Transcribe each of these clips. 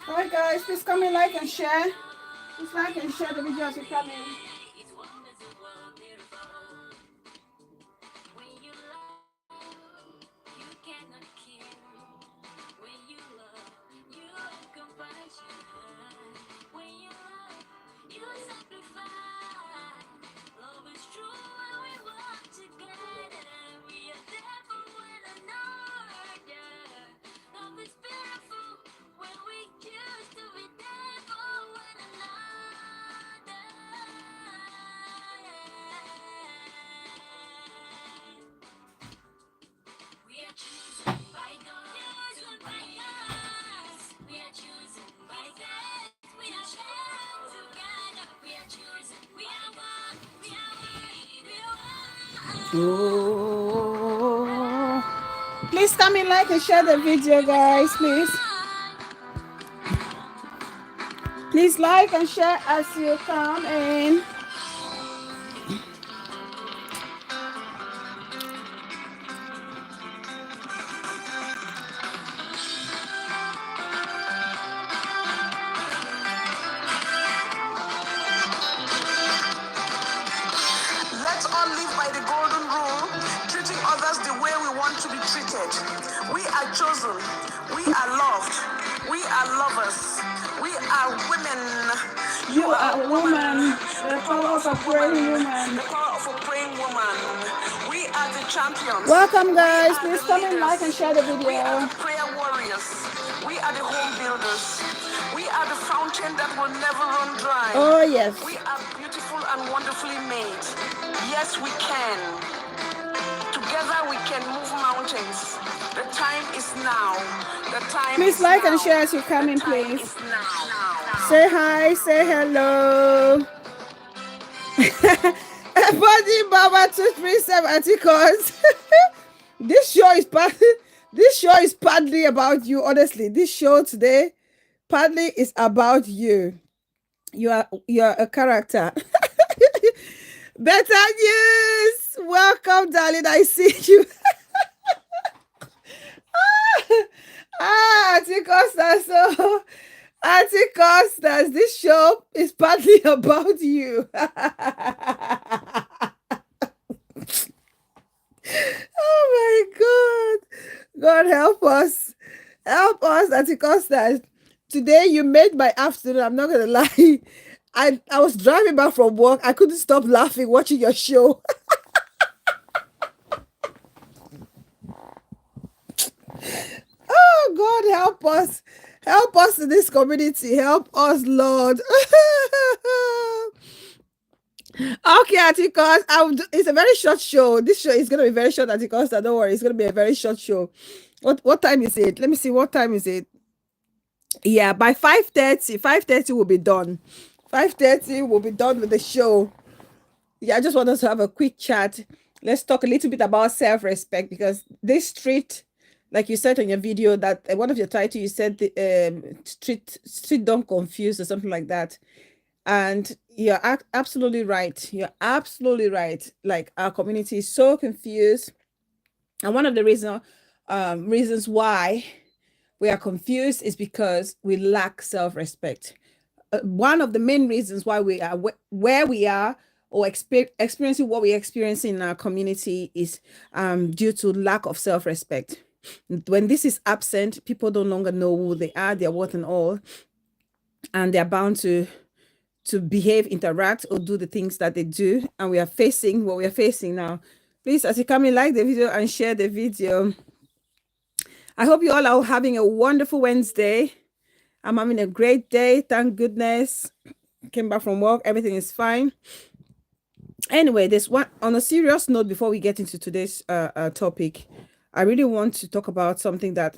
Alright guys, please come in, like and share. Please like and share the video as you come in. Oh. Please come in, like and share the video, guys. Please like and share as you come in. Let's all live by the golden rule, treating others the way we want to be treated. We are chosen. We are loved. We are lovers. We are women. You are a woman. The power of a praying woman. The power of a praying woman. We are the champions. Welcome, guys. Please come in, like and share the video. We are the prayer warriors. We are the home builders. We are the fountain that will never run dry. Oh, yes. We are beautiful and wonderfully made. Yes, we can. Together we can move mountains. The time is now. The time Please is like now. and share as you come in, The time please. is now. Say hi, say hello. Body Baba 237 articles. This show is partly about you. Honestly, this show today partly is about you. You're a character. Better news. Welcome, darling. I see you. Auntie Costa, so Auntie Costas, this show is partly about you. Oh my God. God help us. Help us, Auntie Costas. Today you made my afternoon. I'm not gonna lie. I was driving back from work. I couldn't stop laughing watching your show. Oh God, help us. Help us in this community. Help us, Lord. Okay, Atikos. It's a very short show. This show is gonna be very short, Atikos. Don't worry, it's gonna be a very short show. What time is it? Let me see. What time is it? Yeah, by 5:30. 5:30 will be done. 5:30 will be done with the show. Yeah, I just want us to have a quick chat. Let's talk a little bit about self-respect, because this street, like you said on your video, that one of your titles, you said the street don't confuse or something like that. And you're absolutely right. You're absolutely right. Like, our community is so confused. And one of the reasons why we are confused is because we lack self-respect. One of the main reasons why we are where we are, or experiencing what we're experiencing in our community, is due to lack of self-respect. When this is absent, people no longer know who they are, their worth and all, and they're bound to behave, interact, or do the things that they do. And we are facing what we are facing now. Please, as you come in, like the video and share the video. I hope you all are having a wonderful Wednesday. I'm having a great day. Thank goodness. Came back from work. Everything is fine. Anyway, this one on a serious note, before we get into today's topic, I really want to talk about something that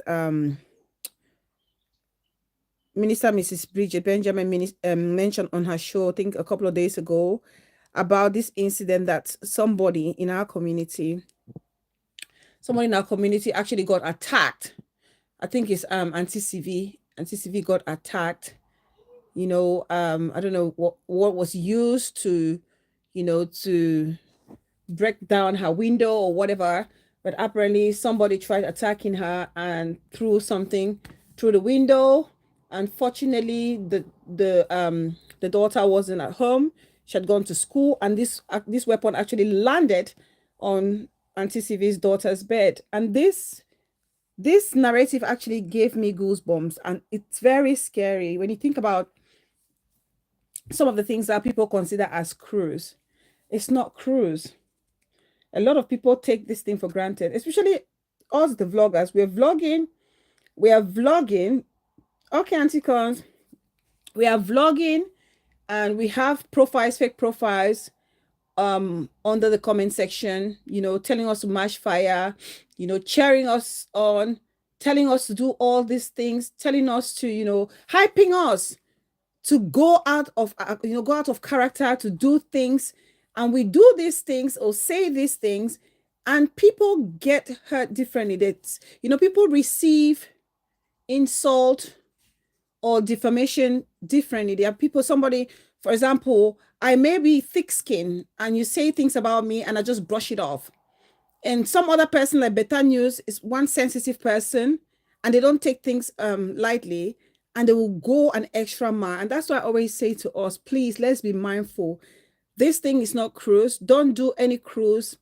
Minister Mrs. Bridget Benjamin mentioned on her show, I think a couple of days ago, about this incident that somebody in our community actually got attacked. I think it's Auntie CV. Auntie CV got attacked. You know, I don't know what was used to, you know, to break down her window or whatever, but apparently somebody tried attacking her and threw something through the window. Unfortunately, the daughter wasn't at home. She had gone to school, and this weapon actually landed on Auntie CV's daughter's bed. And this narrative actually gave me goosebumps, and it's very scary when you think about some of the things that people consider as cruise. It's not cruise. A lot of people take this thing for granted, especially us, the vloggers. We are vlogging. Okay, Auntie Cons, we are vlogging, and we have profiles, fake profiles, under the comment section, you know, telling us to match fire, you know, cheering us on, telling us to do all these things, telling us to, you know, hyping us to go out of character, to do things. And we do these things or say these things, and people get hurt differently. That, you know, people receive insult or defamation differently. There are people, somebody, for example, I may be thick-skinned and you say things about me and I just brush it off. And some other person, like Better News, is one sensitive person and they don't take things lightly, and they will go an extra mile. And that's why I always say to us, please, let's be mindful. This thing is not cruise. Don't do any cruise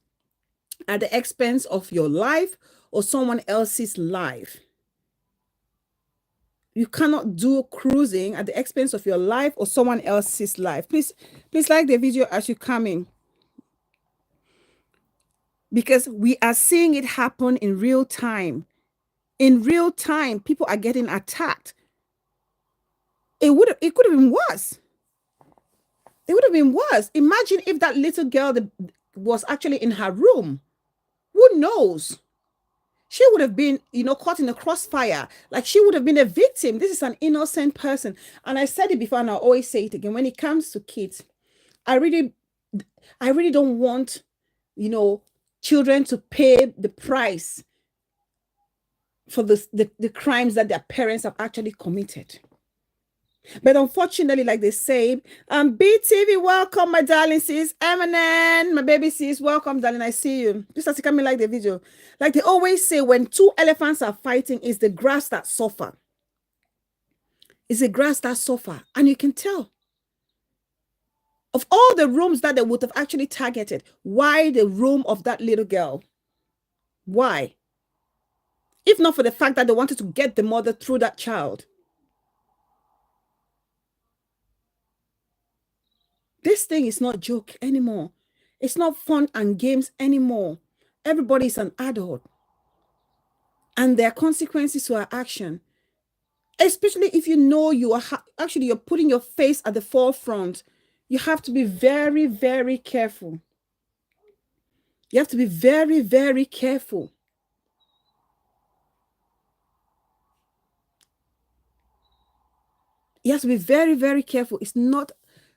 at the expense of your life or someone else's life. You cannot do cruising at the expense of your life or someone else's life. Please like the video as you come in, because we are seeing it happen in real time. In real time, people are getting attacked. It could have been worse. It would have been worse. Imagine if that little girl was actually in her room. Who knows? She would have been, you know, caught in a crossfire. Like, she would have been a victim. This is an innocent person. And I said it before, and I'll always say it again. When it comes to kids, I really don't want, you know, children to pay the price for the crimes that their parents have actually committed. But unfortunately, like they say, BTV, welcome, my darling sis. Eminem, my baby sis, welcome, darling. I see you. Just as you come in, like the video. Like they always say, when two elephants are fighting, it's the grass that suffer. It's the grass that suffer. And you can tell. Of all the rooms that they would have actually targeted, why the room of that little girl? Why? If not for the fact that they wanted to get the mother through that child. This thing is not joke anymore. It's not fun and games anymore. Everybody is an adult. And there are consequences to our action. Especially if you know you are you're putting your face at the forefront. You have to be very, very careful. You have to be very, very careful. You have to be very, very careful. It's not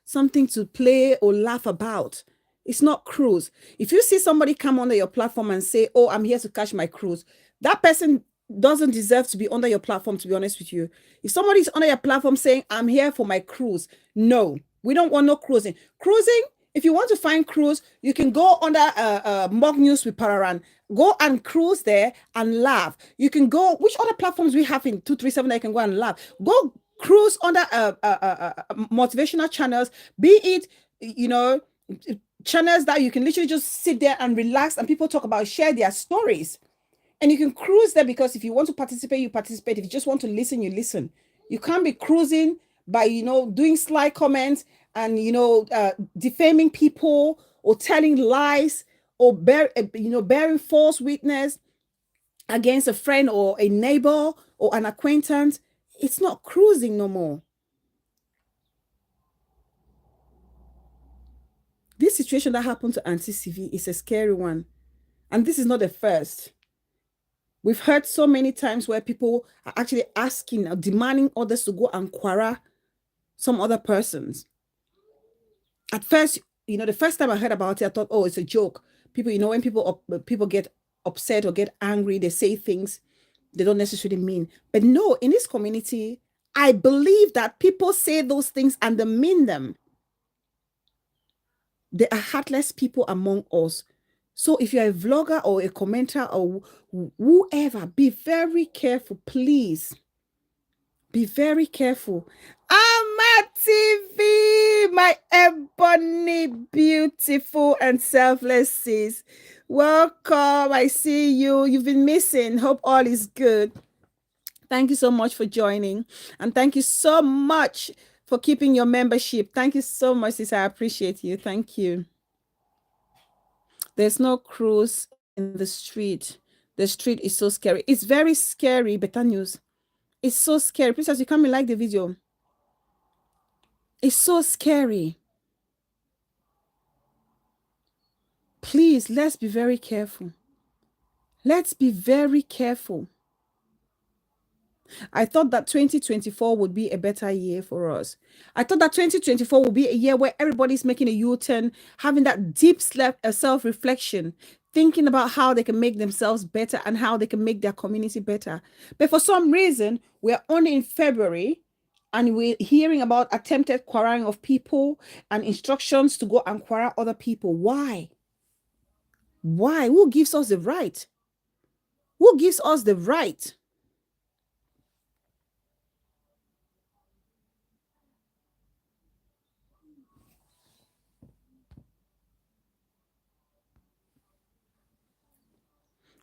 something to play or laugh about. It's not cruise. If you see somebody come under your platform and say, oh, I'm here to catch my cruise, that person doesn't deserve to be under your platform, to be honest with you. If somebody's under your platform saying, I'm here for my cruise, no, we don't want no cruising. Cruising, if you want to find cruise, you can go under Mock News with Pararan. Go and cruise there and laugh. You can go, which other platforms we have in 237 that you can go and laugh? Go cruise under motivational channels, be it, you know, channels that you can literally just sit there and relax and people talk about, share their stories. And you can cruise there, because if you want to participate, you participate. If you just want to listen, you listen. You can't be cruising by, you know, doing sly comments and defaming people or telling lies or bearing false witness against a friend or a neighbor or an acquaintance, it's not cruising no more. This situation that happened to Auntie CV is a scary one. And this is not the first. We've heard so many times where people are actually asking or demanding others to go and quarrel some other persons. At first, the first time I heard about it, I thought, oh, it's a joke. People, when people get upset or get angry, they say things they don't necessarily mean. But no, in this community, I believe that people say those things and they mean them. There are heartless people among us. So if you're a vlogger or a commenter or whoever, be very careful, please. Be very careful. Ama TV, my ebony, beautiful, and selfless sis. Welcome. I see you. You've been missing. Hope all is good. Thank you so much for joining. And thank you so much for keeping your membership. Thank you so much, sis. I appreciate you. Thank you. There's no cruise in the street. The street is so scary. It's very scary, Better News. It's so scary. Please, as you come and like the video. It's so scary. Please, let's be very careful. Let's be very careful. I thought that 2024 would be a better year for us. I thought that 2024 would be a year where everybody's making a U-turn, having that deep self-reflection, thinking about how they can make themselves better and how they can make their community better. But for some reason, we're only in February and we're hearing about attempted quarreling of people and instructions to go and quarrel other people. Why? Why? Who gives us the right? Who gives us the right?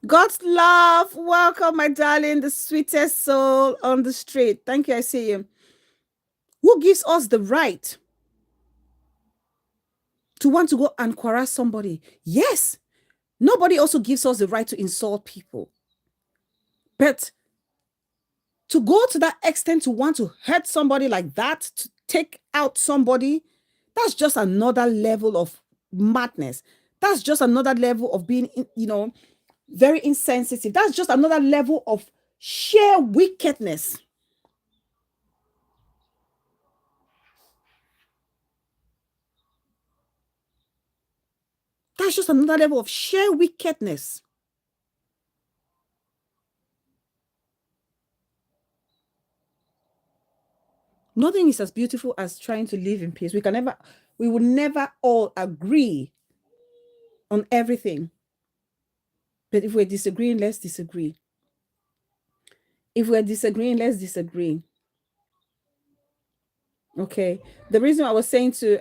God's love. Welcome, my darling, the sweetest soul on the street. Thank you. I see you. Who gives us the right to want to go and quarrel somebody? Yes. Nobody also gives us the right to insult people. But to go to that extent to want to hurt somebody like that, to take out somebody, that's just another level of madness. That's just another level of being, very insensitive. That's just another level of sheer wickedness. That's just another level of sheer wickedness. Nothing is as beautiful as trying to live in peace. We will never all agree on everything. But if we're disagreeing, let's disagree. If we're disagreeing, let's disagree. Okay. The reason I was saying to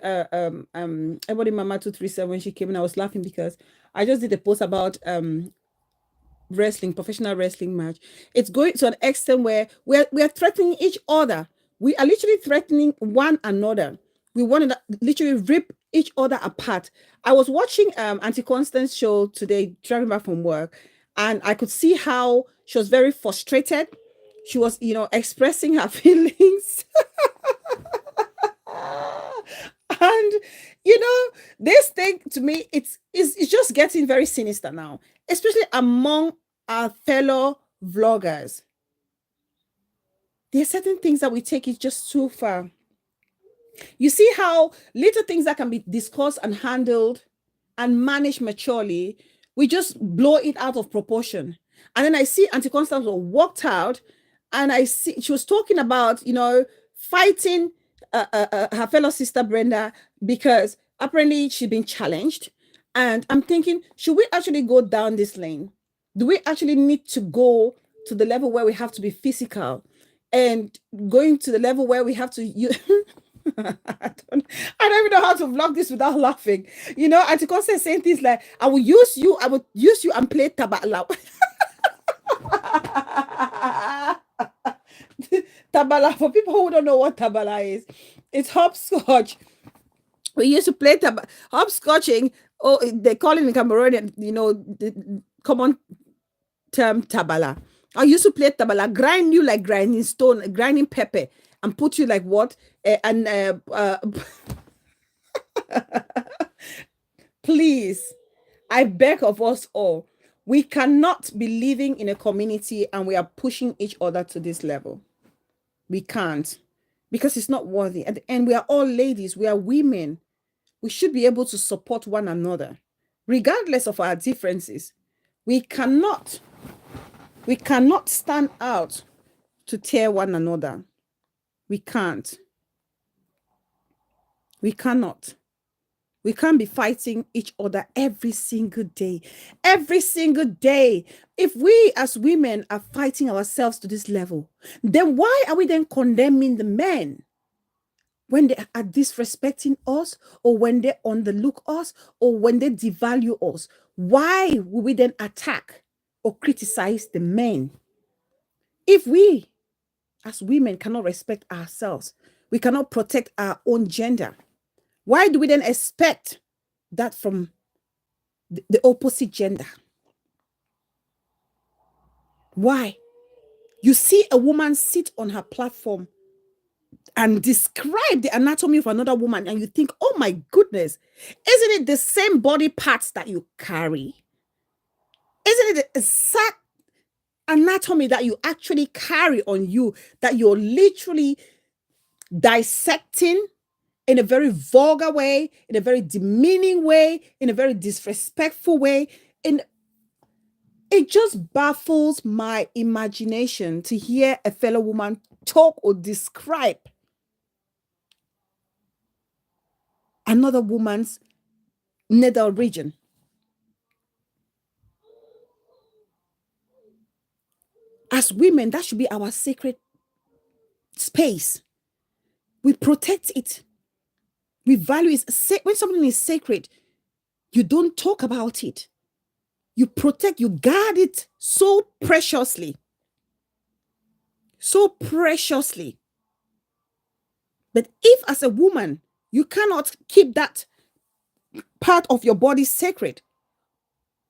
everybody Mama 237 when she came in, I was laughing because I just did a post about wrestling, professional wrestling match. It's going to an extent where we're threatening each other. We are literally threatening one another. We want to literally rip each other apart. I was watching Auntie Constance's show today, driving back from work, and I could see how she was very frustrated. She was, expressing her feelings. And this thing to me, it's just getting very sinister now, especially among our fellow vloggers. There are certain things that we take it just too far. You see how little things that can be discussed and handled and managed maturely, we just blow it out of proportion. And then I see Auntie Constance walked out, and I see she was talking about, fighting her fellow sister Brenda because apparently she'd been challenged. And I'm thinking, should we actually go down this lane? Do we actually need to go to the level where we have to be physical and going to the level where we have to use I don't even know how to vlog this without laughing. Auntie Constance saying things like, I will use you and play tabala. Tabala, for people who don't know what tabala is, it's hopscotch. We used to play hopscotching. Oh, they call it in Cameroon, the common term tabala. I used to play tabala, grind you like grinding stone, grinding pepper, and put you like what? And please, I beg of us all, we cannot be living in a community and we are pushing each other to this level. We can't, because it's not worthy. At the end, we are all ladies, we are women. We should be able to support one another, regardless of our differences. We cannot stand out to tear one another. We can't. We cannot. We can't be fighting each other every single day. Every single day. If we as women are fighting ourselves to this level, then why are we then condemning the men when they are disrespecting us, or when they underlook us, or when they devalue us? Why will we then attack or criticize the men? If we as women cannot respect ourselves, we cannot protect our own gender, why do we then expect that from the opposite gender? Why? You see a woman sit on her platform and describe the anatomy of another woman, and you think, oh my goodness, isn't it the same body parts that you carry? Isn't it the exact anatomy that you actually carry on you, that you're literally dissecting in a very vulgar way, in a very demeaning way, in a very disrespectful way? It just baffles my imagination to hear a fellow woman talk or describe another woman's nether region. As women, that should be our sacred space. We protect it. We value it. When something is sacred, you don't talk about it. You protect, you guard it so preciously. So preciously. But if as a woman, you cannot keep that part of your body sacred,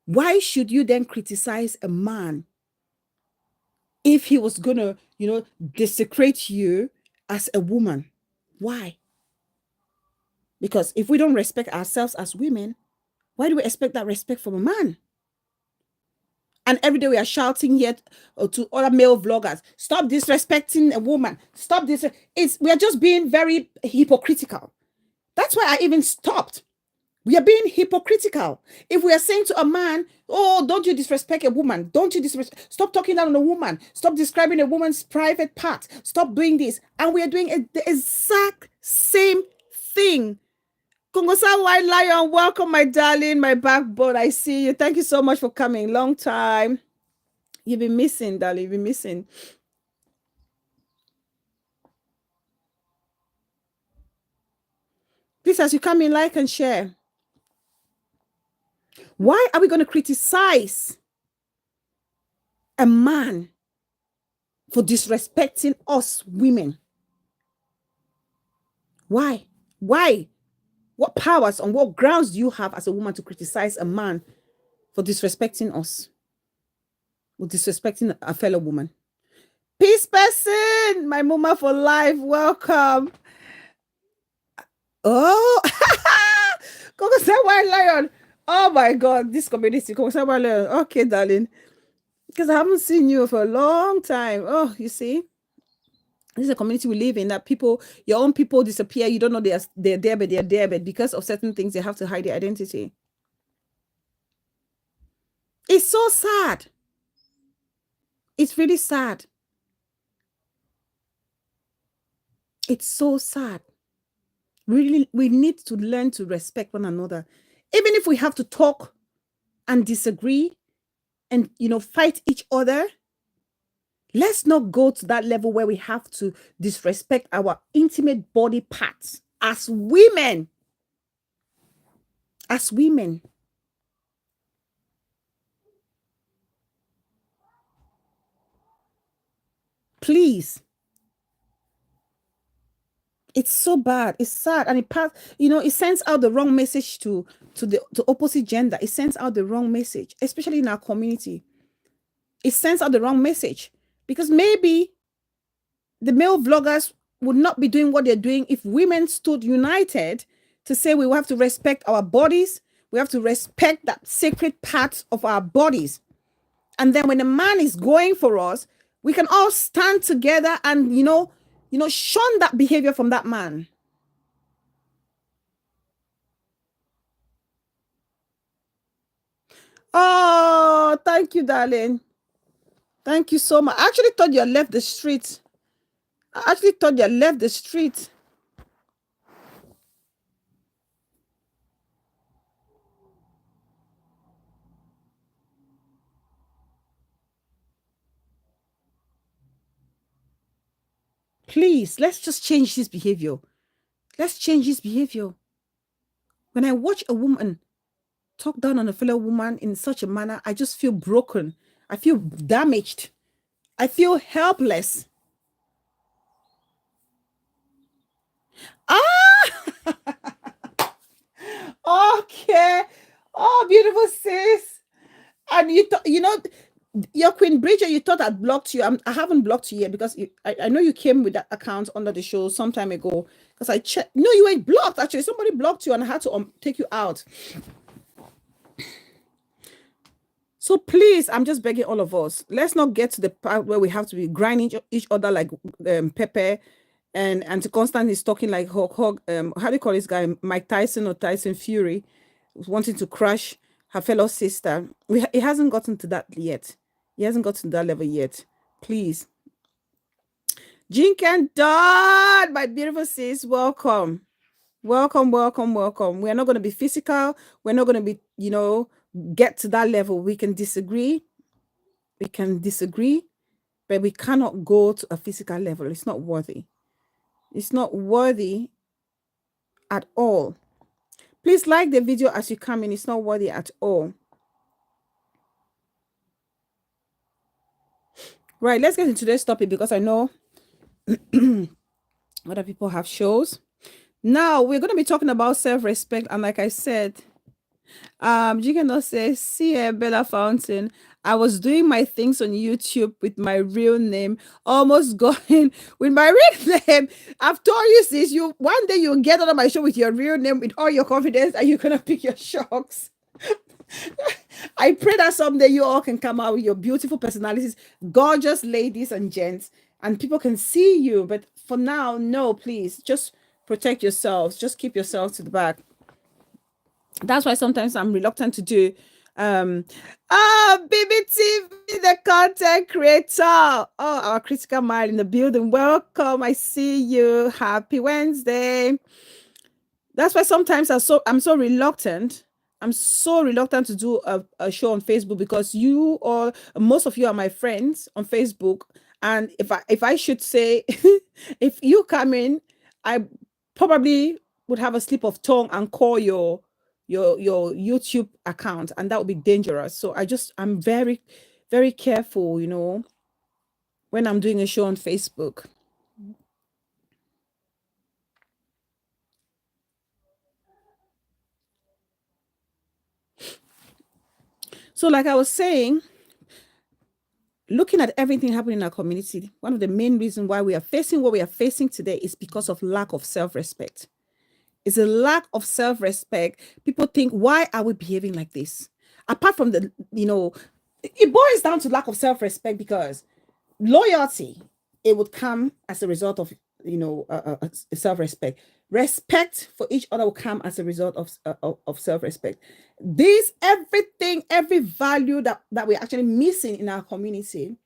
why should you then criticize a man if he was going to, desecrate you as a woman? Why? Because if we don't respect ourselves as women, why do we expect that respect from a man? And every day we are shouting here to other male vloggers, stop disrespecting a woman. Stop this. We are just being very hypocritical. That's why I even stopped. We are being hypocritical. If we are saying to a man, oh, don't you disrespect a woman. Don't you disrespect. Stop talking down on a woman. Stop describing a woman's private part. Stop doing this. And we are doing the exact same thing. Kongosa White Lion, welcome, my darling, my backbone. I see you. Thank you so much for coming. Long time. You've been missing, darling. You've been missing. Please, as you come in, like and share. Why are we going to criticize a man for disrespecting us women? Why? Why? What powers, on what grounds do you have as a woman to criticize a man for disrespecting us, or disrespecting a fellow woman? Peace person, my mama for life, welcome. Oh, Kongosa White Lion. Oh my God, this community, Kongosa White Lion. Okay, darling. Because I haven't seen you for a long time. Oh, you see, this is a community we live in, that people, your own people disappear. You don't know they're there, but they're there, but because of certain things, they have to hide their identity. It's so sad. It's really sad. It's so sad. Really, we need to learn to respect one another. Even if we have to talk and disagree and, fight each other, let's not go to that level where we have to disrespect our intimate body parts as women. As women. Please. It's so bad. It's sad, and it sends out the wrong message to opposite gender. It sends out the wrong message, especially in our community. It sends out the wrong message because maybe the male vloggers would not be doing what they're doing if women stood united to say we have to respect our bodies, we have to respect that sacred part of our bodies. And then when a man is going for us, we can all stand together and shun that behavior from that man. Oh, thank you, darling. Thank you so much. I actually thought you had left the street. I actually thought you had left the street. Please, let's just change this behavior. Let's change this behavior. When I watch a woman talk down on a fellow woman in such a manner, I just feel broken. I feel damaged. I feel helpless. Ah, okay. Oh, beautiful sis. And your Queen Bridget, you thought I'd blocked you. I haven't blocked you yet because I know you came with that account under the show some time ago. Because I checked. No, you ain't blocked. Actually, somebody blocked you and I had to take you out. So please, I'm just begging all of us. Let's not get to the part where we have to be grinding each other like Pepe, and Auntie Constant is talking like how do you call this guy, Mike Tyson or Tyson Fury, wanting to crush her fellow sister. It hasn't gotten to that yet. He hasn't gotten to that level yet. Please. Jink and Dot, my beautiful sis, welcome. Welcome, welcome, welcome. We're not going to be physical. We're not going to be, get to that level. We can disagree. We can disagree, but we cannot go to a physical level. It's not worthy. It's not worthy at all. Please like the video as you come in. It's not worthy at all. Right, let's get into this topic because I know other people have shows. Now we're going to be talking about self-respect, and like I said, you cannot say, see Bella Fountain. I was doing my things on YouTube with my real name, almost going with my real name. I've told you this. You one day you'll get on my show with your real name with all your confidence, and you're gonna pick your shocks. I pray that someday you all can come out with your beautiful personalities, gorgeous ladies and gents, and people can see you. But for now, no, please just protect yourselves. Just keep yourselves to the back. That's why sometimes I'm reluctant to do BBTV, the content creator. Oh, our critical mind in the building. Welcome. I see you. Happy Wednesday. That's why sometimes I'm so reluctant. I'm so reluctant to do a show on Facebook because you or most of you are my friends on Facebook. And if I should say, if you come in, I probably would have a slip of tongue and call your YouTube account, and that would be dangerous. So I'm very, very careful, when I'm doing a show on Facebook. So, like I was saying, looking at everything happening in our community, one of the main reasons why we are facing what we are facing today is because of lack of self-respect. It's a lack of self-respect. People think, why are we behaving like this? Apart from it boils down to lack of self-respect because loyalty, it would come as a result of self-respect. Respect for each other will come as a result of self-respect. Every value that we're actually missing in our community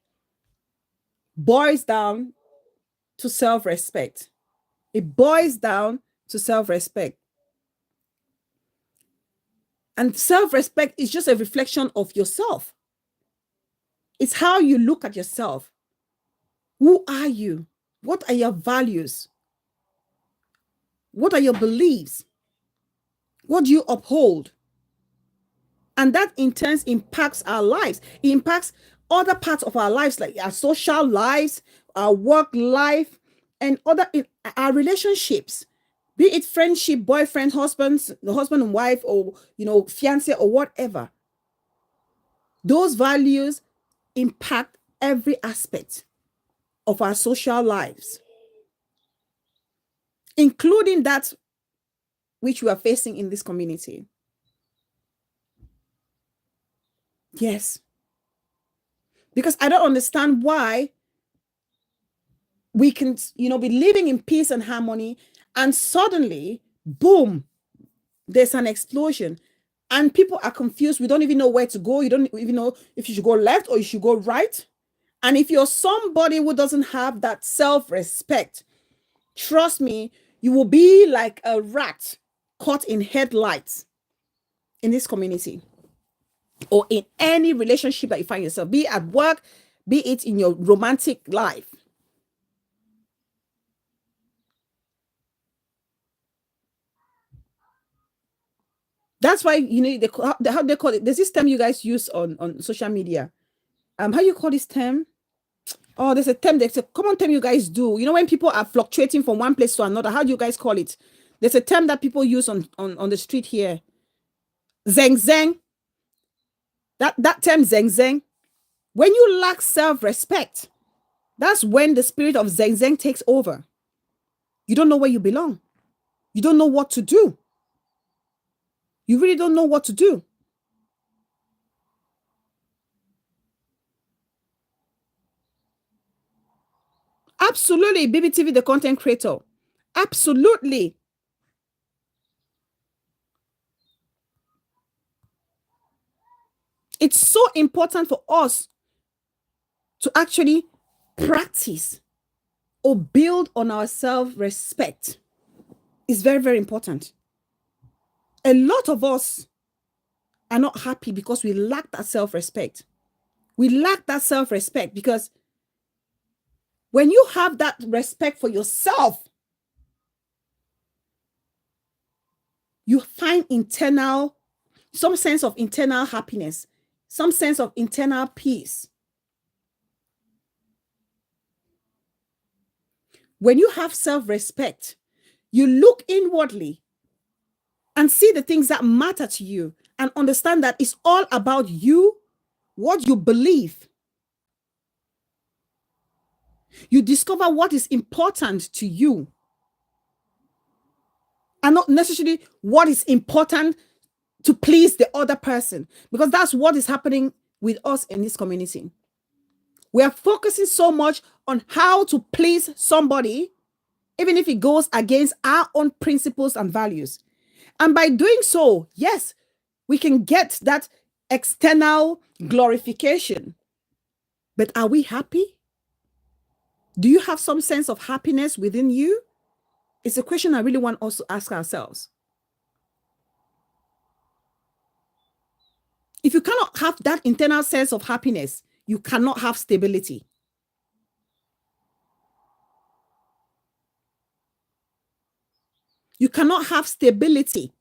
boils down to self-respect. It boils down to self-respect. And self-respect is just a reflection of yourself. It's how you look at yourself. Who are you? What are your values? What are your beliefs? What do you uphold? And that in turn impacts our lives. It impacts other parts of our lives, like our social lives, our work life, and other in our relationships, be it friendship, boyfriend, husbands, the husband and wife, or fiance or whatever. Those values impact every aspect of our social lives, including that which we are facing in this community. Yes. Because I don't understand why we can, be living in peace and harmony, and suddenly, boom, there's an explosion. And people are confused. We don't even know where to go. You don't even know if you should go left or you should go right. And if you're somebody who doesn't have that self-respect, trust me, you will be like a rat caught in headlights in this community or in any relationship that you find yourself, be it at work, be it in your romantic life. That's why, how they call it. There's this term you guys use on social media. How you call this term? Oh, there's a term. There's a common term you guys do. When people are fluctuating from one place to another, how do you guys call it? There's a term that people use on the street here. Zeng zeng. That term zeng zeng. When you lack self-respect, that's when the spirit of zeng zeng takes over. You don't know where you belong. You don't know what to do. You really don't know what to do. Absolutely, BBTV, the content creator. Absolutely. It's so important for us to actually practice or build on our self-respect. It's very, very important. A lot of us are not happy because we lack that self-respect. We lack that self-respect because when you have that respect for yourself, you find some sense of internal happiness, some sense of internal peace. When you have self-respect, you look inwardly and see the things that matter to you and understand that it's all about you, what you believe. You discover what is important to you and not necessarily what is important to please the other person, because that's what is happening with us in this community. We are focusing so much on how to please somebody, even if it goes against our own principles and values. And by doing so, yes, we can get that external glorification. But are we happy? Do you have some sense of happiness within you? It's a question I really want us to ask ourselves. If you cannot have that internal sense of happiness, you cannot have stability. You cannot have stability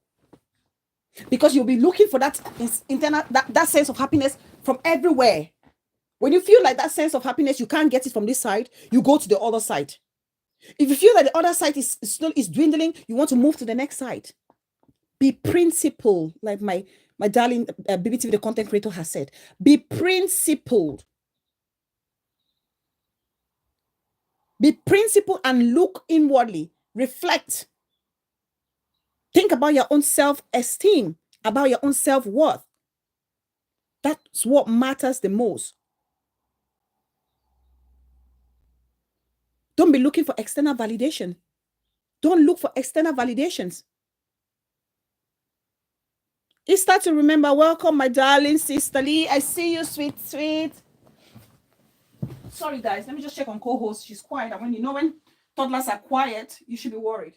because you'll be looking for that internal, that sense of happiness from everywhere. When you feel like that sense of happiness, you can't get it from this side, you go to the other side. If you feel that the other side is dwindling, you want to move to the next side. Be principled, like my darling BBTV, the content creator, has said. Be principled. Be principled and look inwardly. Reflect. Think about your own self-esteem, about your own self-worth. That's what matters the most. Don't be looking for external validation. Don't look for external validations. Easter to remember. Welcome, my darling sister Lee. I see you, sweet, sweet. Sorry, guys. Let me just check on co-host. She's quiet. And when toddlers are quiet, you should be worried.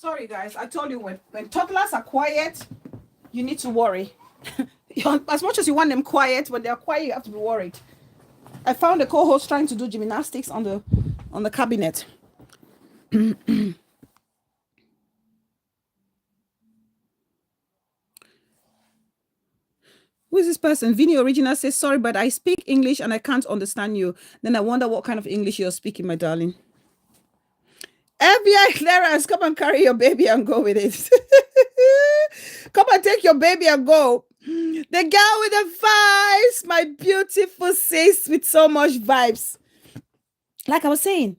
Sorry, guys. I told you when toddlers are quiet, you need to worry. As much as you want them quiet, when they're quiet, you have to be worried. I found a co-host trying to do gymnastics on the cabinet. Who is this person? Vinny Original says, sorry, but I speak English and I can't understand you. Then I wonder what kind of English you're speaking, my darling. FBI clearance, come and carry your baby and go with it. Come and take your baby and go. The girl with the vibes, my beautiful sis with so much vibes. Like I was saying,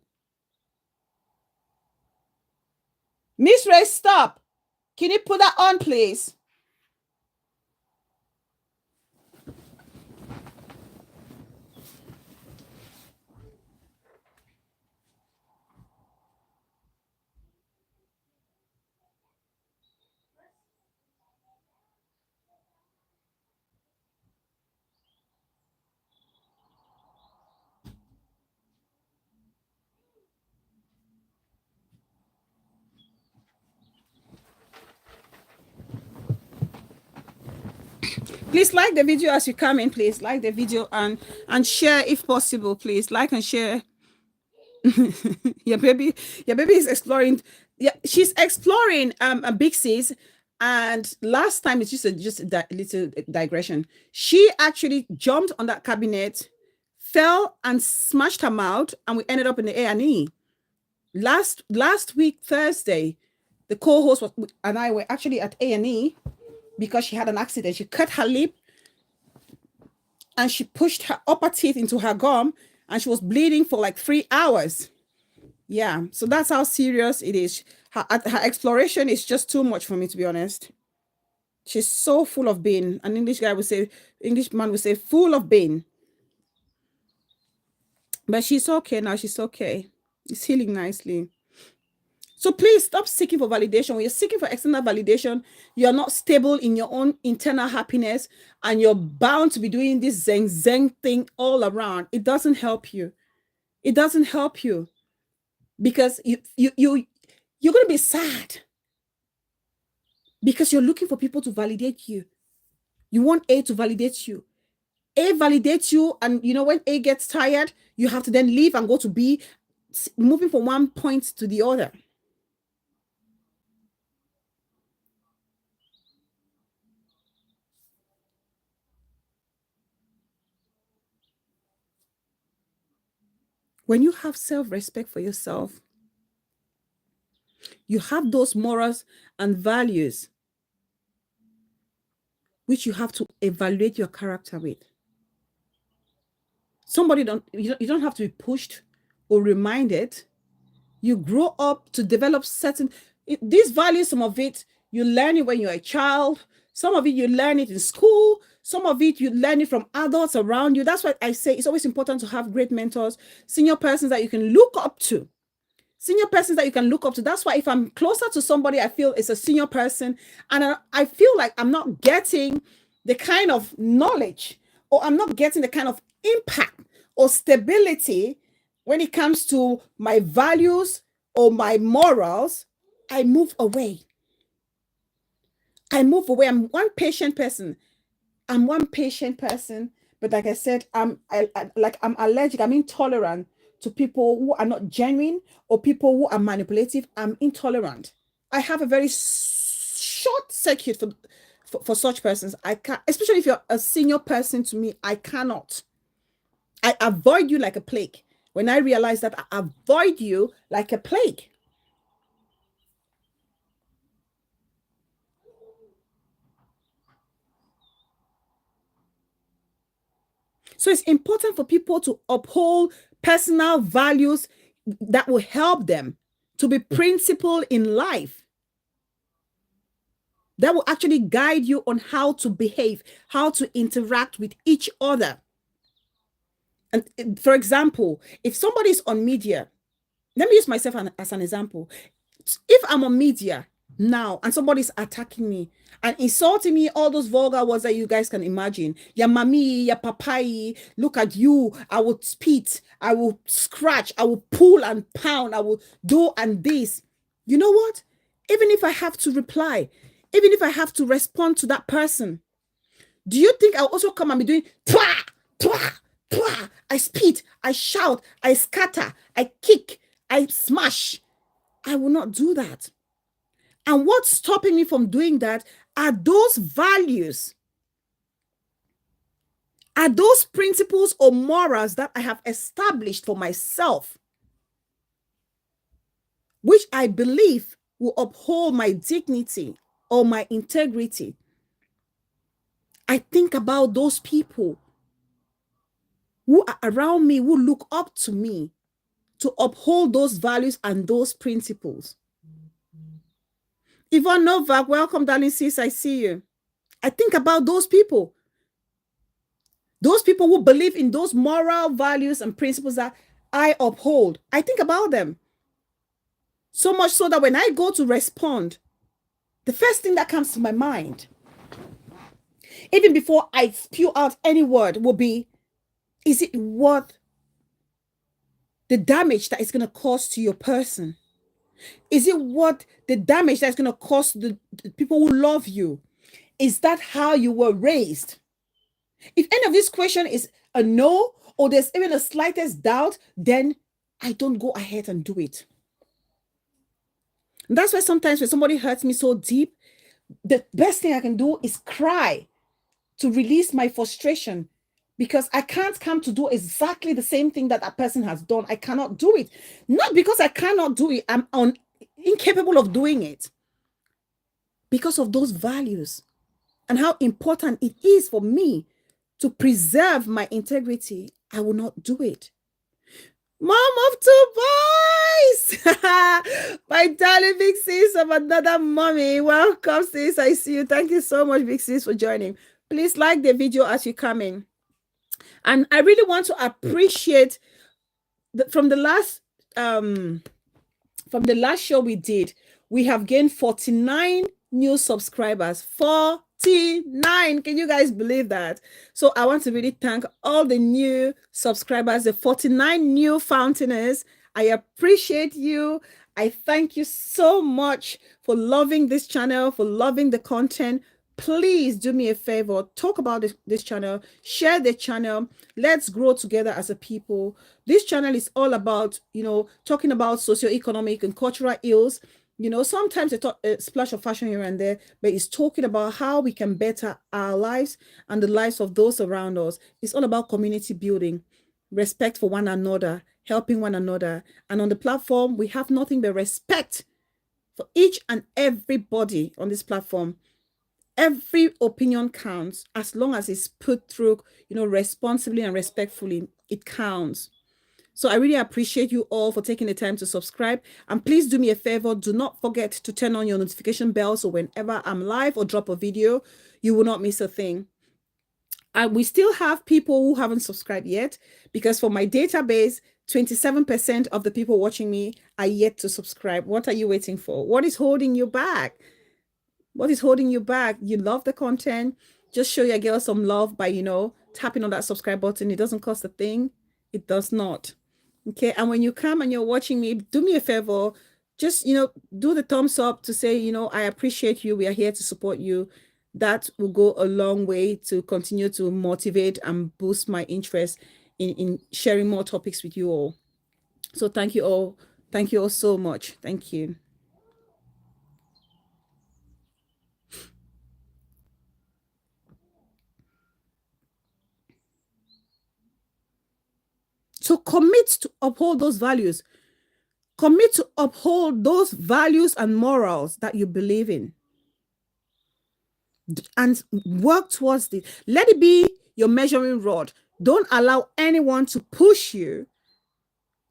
Miss Ray, stop. Can you put that on, please? Please like the video as you come in, please. Like the video and share if possible, please. Like and share. your baby is exploring. Yeah, she's exploring a big sis. And last time, it's just a little digression. She actually jumped on that cabinet, fell and smashed her mouth, and we ended up in the A&E. Last week, Thursday, the co-host and I were actually at A&E because she had an accident. She cut her lip and she pushed her upper teeth into her gum and she was bleeding for like 3 hours. Yeah, so that's how serious it is. Her exploration is just too much for me, to be honest. She's so full of pain. An English man would say full of pain. But she's okay now. She's okay. It's healing nicely. So please stop seeking for validation. When you're seeking for external validation, you're not stable in your own internal happiness and you're bound to be doing this zen thing all around. It doesn't help you. It doesn't help you because you're going to be sad because you're looking for people to validate you. You want A to validate you. A validates you, and when A gets tired, you have to then leave and go to B, moving from one point to the other. When you have self-respect for yourself, you have those morals and values which you have to evaluate your character with. You don't have to be pushed or reminded. You grow up to develop these values. Some of it you learn it when you're a child. Some of it you learn it in school. Some of it you learn it from adults around you. That's why I say it's always important to have great mentors, senior persons that you can look up to. That's why if I'm closer to somebody I feel is a senior person and I feel like I'm not getting the kind of knowledge or I'm not getting the kind of impact or stability when it comes to my values or my morals, I move away. I'm one patient person. But like I said, I'm allergic. I'm intolerant to people who are not genuine or people who are manipulative. I'm intolerant. I have a very short circuit for such persons. I can't, especially if you're a senior person to me, I cannot. I avoid you like a plague. When I realize that, I avoid you like a plague. So it's important for people to uphold personal values that will help them to be principled in life. That will actually guide you on how to behave, how to interact with each other. And for example, if somebody's on media, let me use myself as an example. If I'm on media now and somebody's attacking me and insulting me, all those vulgar words that you guys can imagine, ya mami, ya papai, look at you, I will spit, I will scratch, I will pull and pound, I will do and this. You know what? Even if I have to reply, even if I have to respond to that person, do you think I'll also come and be doing twa, twa, twa? I spit, I shout, I scatter, I kick, I smash. I will not do that. And what's stopping me from doing that are those values, are those principles or morals that I have established for myself, which I believe will uphold my dignity or my integrity. I think about those people who are around me, who look up to me to uphold those values and those principles. Yvonne Novak, welcome, darling sis. I see you. I think about those people who believe in those moral values and principles that I uphold. I think about them. So much so that when I go to respond, the first thing that comes to my mind, even before I spew out any word, will be, is it worth the damage that it's going to cause to your person? Is it worth the damage that's going to cause the people who love you? Is that how you were raised? If any of this question is a no, or there's even the slightest doubt, then I don't go ahead and do it. And that's why sometimes when somebody hurts me so deep, the best thing I can do is cry to release my frustration, because I can't come to do exactly the same thing that person has done. I cannot do it. Not because I cannot do it. I'm incapable of doing it. Because of those values and how important it is for me to preserve my integrity, I will not do it. Mom of two boys! My darling big sis of another mommy. Welcome, sis. I see you. Thank you so much, big sis, for joining. Please like the video as you come in. And I really want to appreciate from the last show we did, we have gained 49 new subscribers. 49. Can you guys believe that? So I want to really thank all the new subscribers, the 49 new fountainers. I appreciate you. I thank you so much for loving this channel, for loving the content. Please do me a favor, talk about this channel, share the channel. Let's grow together as a people. This channel is all about, talking about socioeconomic and cultural ills. Sometimes a splash of fashion here and there, but it's talking about how we can better our lives and the lives of those around us. It's all about community building, respect for one another, helping one another. And on the platform, we have nothing but respect for each and everybody on this platform. Every opinion counts as long as it's put through, responsibly and respectfully. It counts. So I really appreciate you all for taking the time to subscribe. And please do me a favor. Do not forget to turn on your notification bell, so whenever I'm live or drop a video, you will not miss a thing. And we still have people who haven't subscribed yet, because for my database, 27% of the people watching me are yet to subscribe. What are you waiting for? What is holding you back? What is holding you back? You love the content. Just show your girl some love by, tapping on that subscribe button. It doesn't cost a thing. It does not. Okay. And when you come and you're watching me, do me a favor. Just, do the thumbs up to say, I appreciate you. We are here to support you. That will go a long way to continue to motivate and boost my interest in sharing more topics with you all. So thank you all. Thank you all so much. Thank you. So commit to uphold those values. Commit to uphold those values and morals that you believe in. And work towards it. Let it be your measuring rod. Don't allow anyone to push you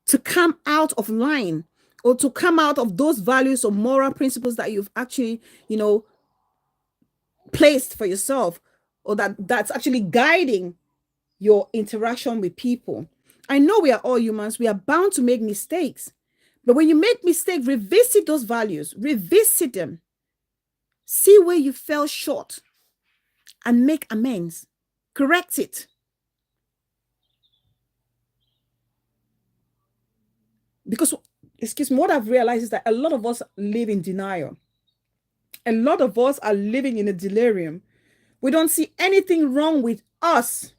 to come out of line or to come out of those values or moral principles that you've actually, placed for yourself, or that's actually guiding your interaction with people. I know we are all humans. We are bound to make mistakes. But when you make mistakes, revisit those values. Revisit them. See where you fell short and make amends. Correct it. Because, excuse me, what I've realized is that a lot of us live in denial. A lot of us are living in a delirium. We don't see anything wrong with us.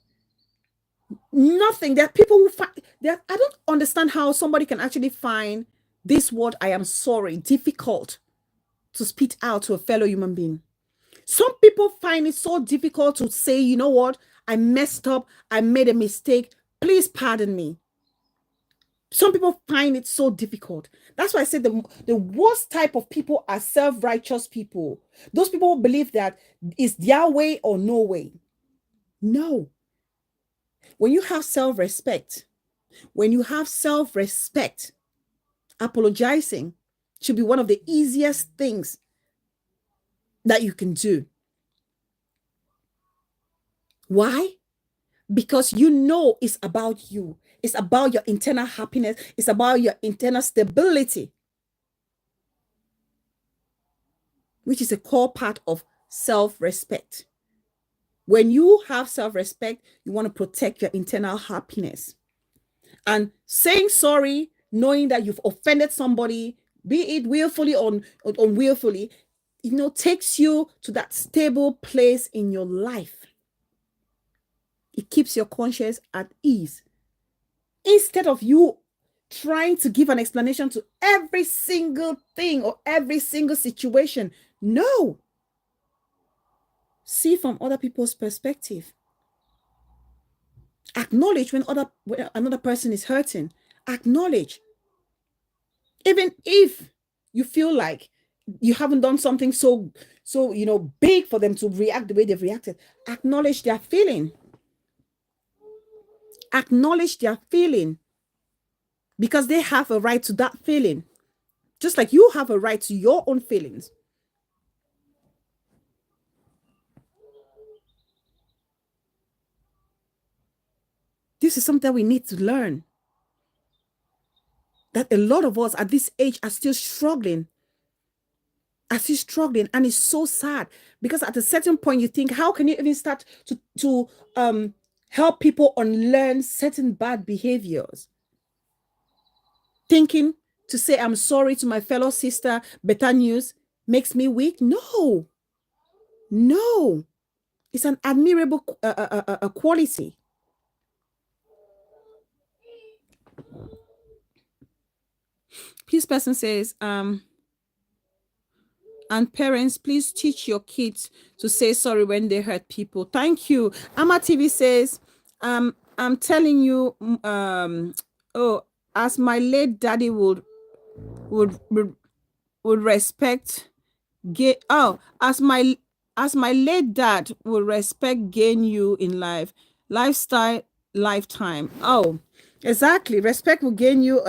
Nothing. That people will find that. I don't understand how somebody can actually find this word, I am sorry, difficult to spit out to a fellow human being. Some people find it so difficult to say, you know what, I messed up, I made a mistake, please pardon me. Some people find it so difficult. That's why I said the worst type of people are self-righteous people. Those people who believe that it's their way or no way. No. When you have self-respect, apologizing should be one of the easiest things that you can do. Why? Because you know it's about you. It's about your internal happiness. It's about your internal stability, which is a core part of self-respect. When you have self-respect, you want to protect your internal happiness. And saying sorry, knowing that you've offended somebody, be it willfully or unwillfully, takes you to that stable place in your life. It keeps your conscience at ease. Instead of you trying to give an explanation to every single thing or every single situation. No. See from other people's perspective. Acknowledge when another person is hurting. Acknowledge. Even if you feel like you haven't done something so big for them to react the way they've reacted, acknowledge their feeling. Acknowledge their feeling, because they have a right to that feeling, just like you have a right to your own feelings. This is something we need to learn, that a lot of us at this age are still struggling. And it's so sad, because at a certain point you think, how can you even start to help people unlearn certain bad behaviors? Thinking to say I'm sorry to my fellow sister, better news, makes me weak? No. It's an admirable quality. Peace person says, and parents, please teach your kids to say sorry when they hurt people. Thank you. Ama TV says, I'm telling you, as my late daddy would respect as my late dad would respect gain you in life, lifestyle, lifetime. Oh, exactly. Respect will gain you,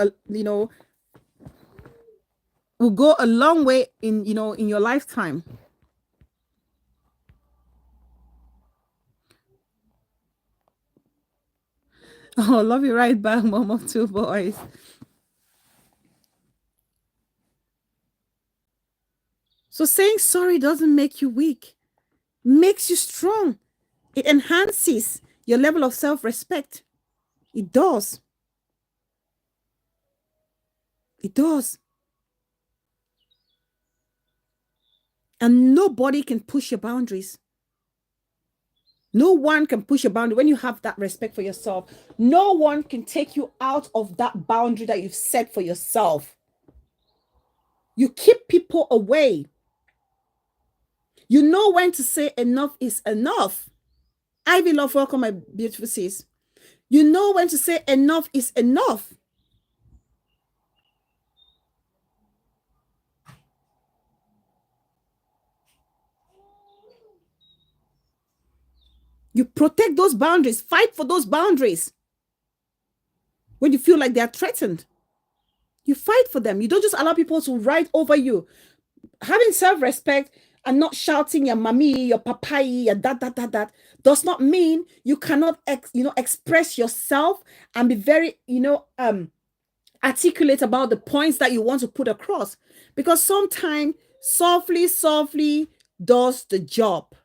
will go a long way in your lifetime. Oh, love you right back, mom of two boys. So saying sorry doesn't make you weak, makes you strong. It enhances your level of self-respect. It does. It does. And nobody can push your boundaries. No one can push your boundary when you have that respect for yourself. No one can take you out of that boundary that you've set for yourself. You keep people away. You know when to say enough is enough. Ivy Love, welcome, my beautiful sis. You know when to say enough is enough. You protect those boundaries, fight for those boundaries. When you feel like they're threatened, you fight for them. You don't just allow people to ride over you. Having self-respect and not shouting your mommy, your papai, your that does not mean you cannot express yourself and be very articulate about the points that you want to put across, because sometimes softly does the job.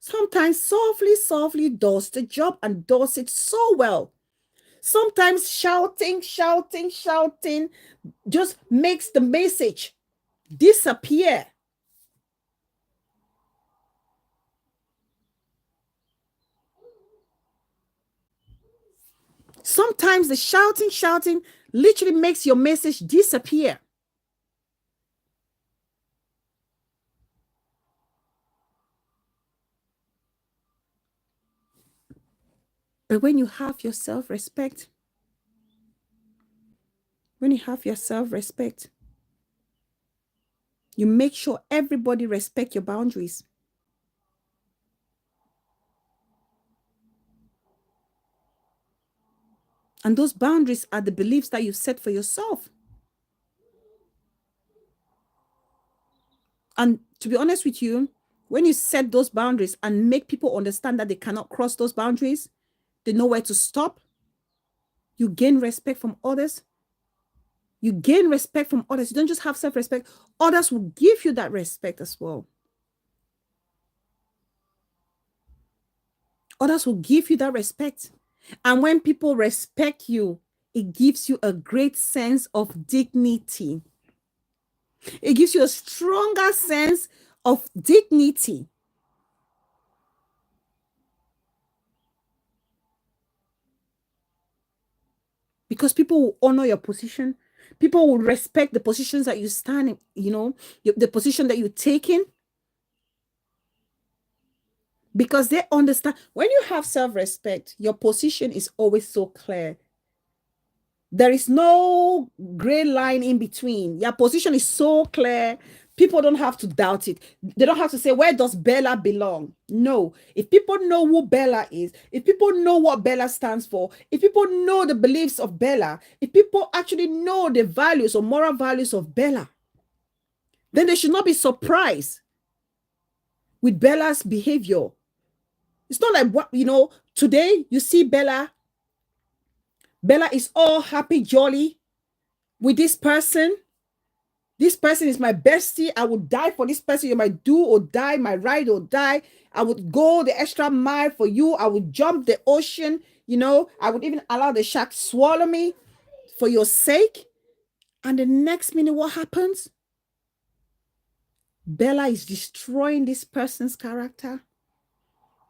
Sometimes softly does the job and does it so well. Sometimes shouting just makes the message disappear. Sometimes the shouting literally makes your message disappear. But when you have your self-respect, you make sure everybody respect your boundaries. And those boundaries are the beliefs that you set for yourself. And to be honest with you, when you set those boundaries and make people understand that they cannot cross those boundaries, they know where to stop, you gain respect from others. You gain respect from others. You don't just have self-respect. Others will give you that respect as well. Others will give you that respect. And when people respect you, it gives you a great sense of dignity. It gives you a stronger sense of dignity. Because people will honor your position. People will respect the positions that you stand in, you know, the position that you're taking. Because they understand when you have self-respect, your position is always so clear. There is no gray line in between. Your position is so clear. People don't have to doubt it. They don't have to say, where does Bella belong? No. If people know who Bella is, if people know what Bella stands for, if people know the beliefs of Bella, if people actually know the values or moral values of Bella, then they should not be surprised with Bella's behavior. It's not like, what, you know, today you see Bella is all happy, jolly with this person. This person is my bestie. I would die for this person. You're my do or die, my ride or die. I would go the extra mile for you. I would jump the ocean. You know, I would even allow the shark swallow me for your sake. And the next minute, what happens? Bella is destroying this person's character,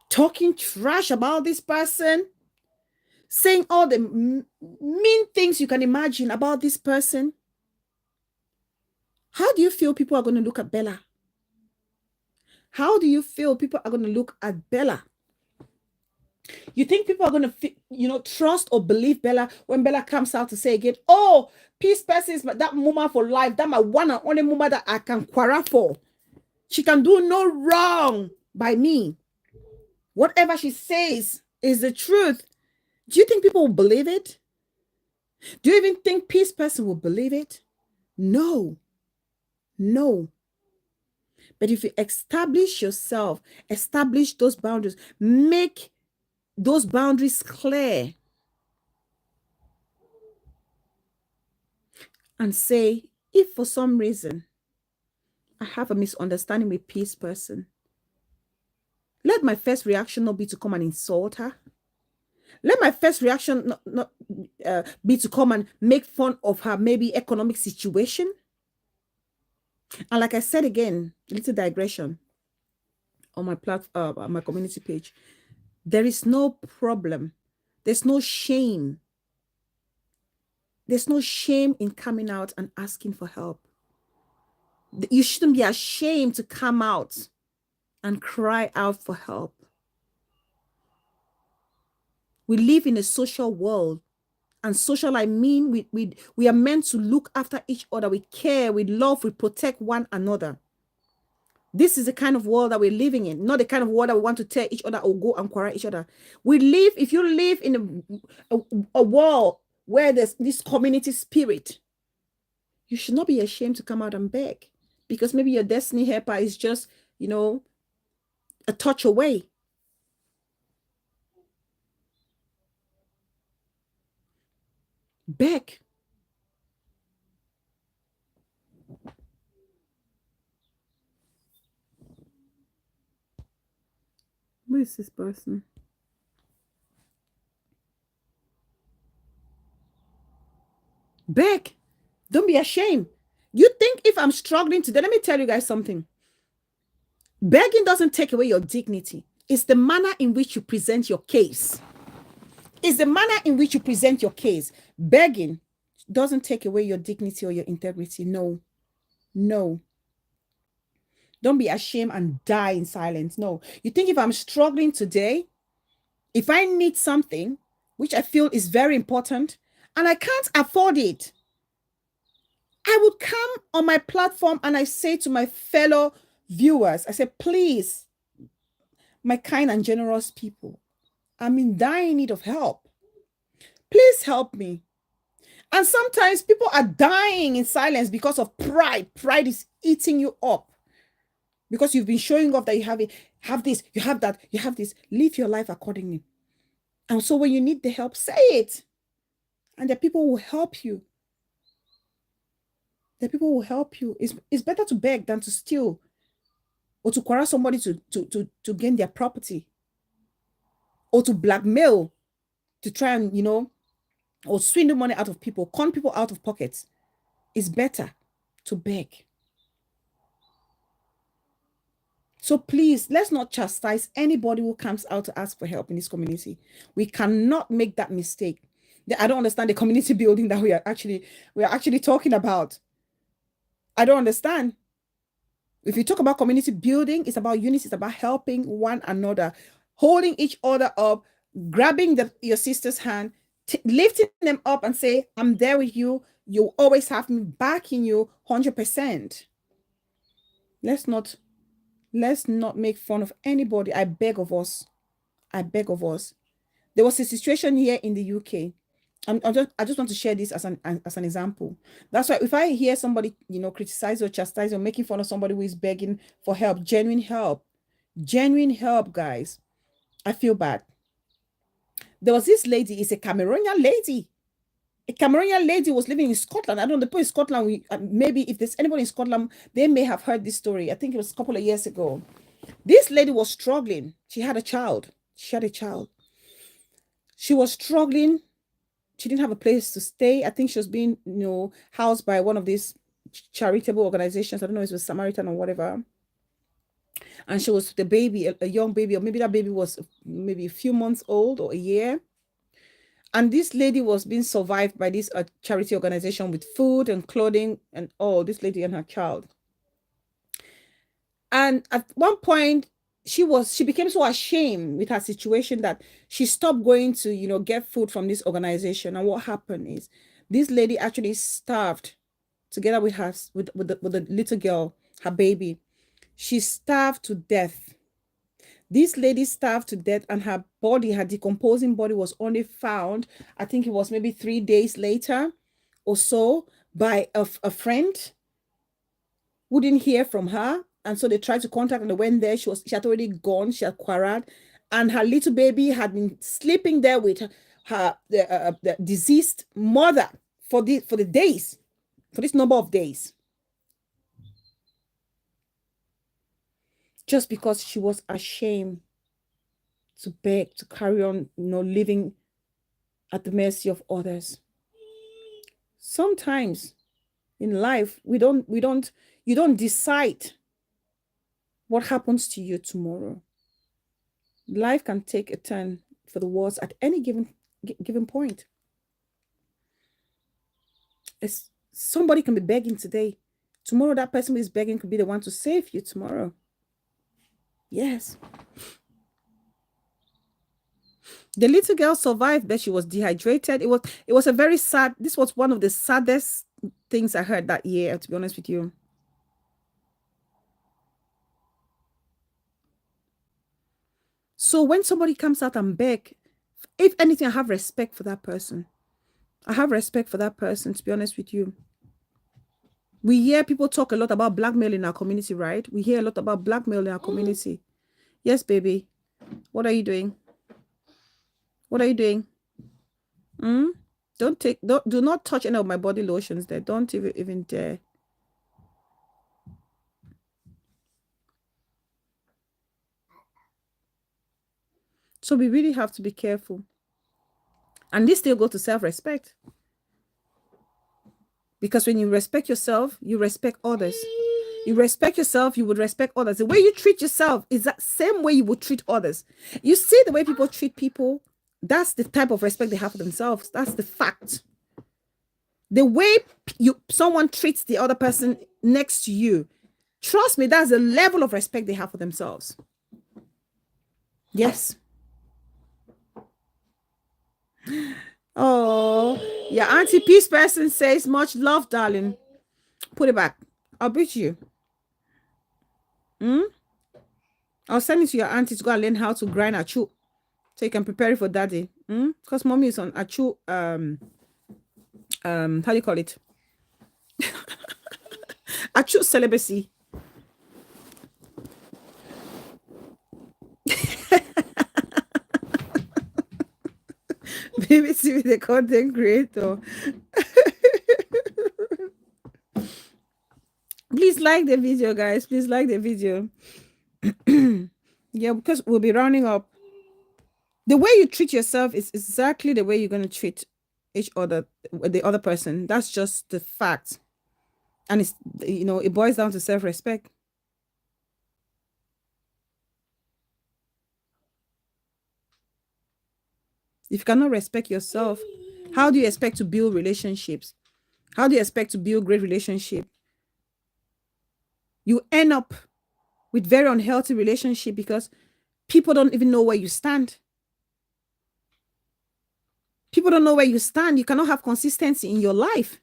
talking trash about this person, saying all the mean things you can imagine about this person. How do you feel people are going to look at Bella? How do you feel people are going to look at Bella? You think people are going to, you know, trust or believe Bella when Bella comes out to say again, oh, peace person is that woman for life. That my one and only woman that I can quarrel for. She can do no wrong by me. Whatever she says is the truth. Do you think people will believe it? Do you even think peace person will believe it? No. No. But if you establish yourself, establish those boundaries, make those boundaries clear, and say, if for some reason I have a misunderstanding with peace person, let my first reaction not be to come and insult her. Let my first reaction not be to come and make fun of her maybe economic situation. And like I said again, a little digression on my platform, on my community page. There is no problem. There's no shame. There's no shame in coming out and asking for help. You shouldn't be ashamed to come out and cry out for help. We live in a social world. And social, I mean, we are meant to look after each other. We care, we love, we protect one another. This is the kind of world that we're living in, not the kind of world that we want to tear each other or go and quarrel each other. We live, if you live in a world where there's this community spirit, you should not be ashamed to come out and beg, because maybe your destiny helper is just, you know, a touch away. Beg. Who is this person? Beg. Don't be ashamed. You think if I'm struggling today, let me tell you guys something. Begging doesn't take away your dignity. It's the manner in which you present your case. It's the manner in which you present your case. Begging doesn't take away your dignity or your integrity. No, no. Don't be ashamed and die in silence. No. You think if I'm struggling today, if I need something, which I feel is very important, and I can't afford it, I would come on my platform and I say to my fellow viewers, I say, please, my kind and generous people, I'm in dire need of help. Please help me. And sometimes people are dying in silence because of pride. Pride is eating you up. Because you've been showing off that you have it, have this, you have that, you have this. Live your life accordingly. And so when you need the help, say it. And the people will help you. The people will help you. It's better to beg than to steal or to quarrel somebody to gain their property or to blackmail to try and, you know, or swindle money out of people, con people out of pockets. It's better to beg. So please, let's not chastise anybody who comes out to ask for help in this community. We cannot make that mistake. I don't understand the community building that we are actually talking about. I don't understand. If you talk about community building, it's about unity, it's about helping one another, holding each other up, grabbing your sister's hand, lifting them up and say, I'm there with you. You always have me backing you 100%. Let's not make fun of anybody. I beg of us. I beg of us. There was a situation here in the UK. I just want to share this as an example. That's why if I hear somebody, you know, criticize or chastise or making fun of somebody who is begging for help, genuine help, guys, I feel bad. There was this lady, it's a Cameroonian lady. A Cameroonian lady was living in Scotland. I don't know, the point in Scotland, maybe if there's anybody in Scotland, they may have heard this story. I think it was a couple of years ago. This lady was struggling. She had a child. She was struggling. She didn't have a place to stay. I think she was being, you know, housed by one of these charitable organizations. I don't know if it was Samaritan or whatever. And she was the baby, a young baby, or maybe that baby was maybe a few months old or a year. And this lady was being survived by this charity organization with food and clothing and all, this lady and her child. And at one point, she became so ashamed with her situation that she stopped going to, you know, get food from this organization. And what happened is this lady actually starved together with her, with the little girl, her baby. She starved to death. This lady starved to death, and her body, her decomposing body, was only found, I think it was maybe 3 days later or so, by a friend who didn't hear from her. And so they tried to contact and they went there. She had already gone. She had quarreled. And her little baby had been sleeping there with the deceased mother for this number of days. Just because she was ashamed to beg, to carry on, you know, living at the mercy of others. Sometimes in life, you don't decide what happens to you tomorrow. Life can take a turn for the worse at any given point. Somebody can be begging today. Tomorrow, that person who is begging could be the one to save you tomorrow. Yes. The little girl survived, but she was dehydrated. It was a very sad, this was one of the saddest things I heard that year, to be honest with you. So when somebody comes out and beg, if anything, I have respect for that person. I have respect for that person, to be honest with you. We hear people talk a lot about blackmail in our community, right? We hear a lot about blackmail in our community. Yes, baby. What are you doing? What are you doing? Do not touch any of my body lotions there. Don't even dare. So we really have to be careful. And this still goes to self-respect. Because when you respect yourself, you respect others. You respect yourself, you would respect others. The way you treat yourself is that same way you would treat others. You see the way people treat people That's the type of respect they have for themselves. That's the fact. The way someone treats the other person next to you, trust me, that's the level of respect they have for themselves. Yes. Oh, your auntie peace person says much love, darling. Put it back. I'll beat you. I'll send it to your auntie to go and learn how to grind achu, so you can prepare it for daddy. Because mommy is on achu. How do you call it? Achu celibacy. BBC with the content creator. Please like the video, guys. Please like the video. Yeah, because we'll be rounding up. The way you treat yourself is exactly the way you're going to treat each other, the other person. That's just the fact. And it's, you know, it boils down to self-respect. If you cannot respect yourself, how do you expect to build relationships? How do you expect to build great relationship? You end up with very unhealthy relationship because people don't even know where you stand. People don't know where you stand. You cannot have consistency in your life.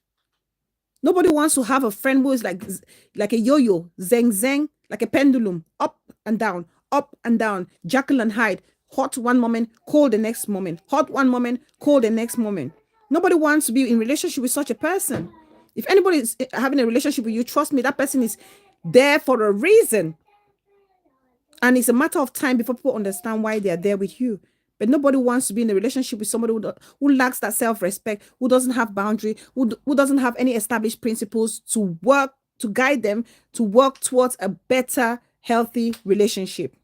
Nobody wants to have a friend who is like a yo-yo, zeng, like a pendulum, up and down, Jekyll and Hyde, hot one moment, cold the next moment, hot one moment, cold the next moment. Nobody wants to be in relationship with such a person. If anybody is having a relationship with you, trust me, that person is there for a reason. And it's a matter of time before people understand why they are there with you. But nobody wants to be in a relationship with somebody who lacks that self-respect, who doesn't have boundary, who doesn't have any established principles to work, to guide them, to work towards a better, healthy relationship.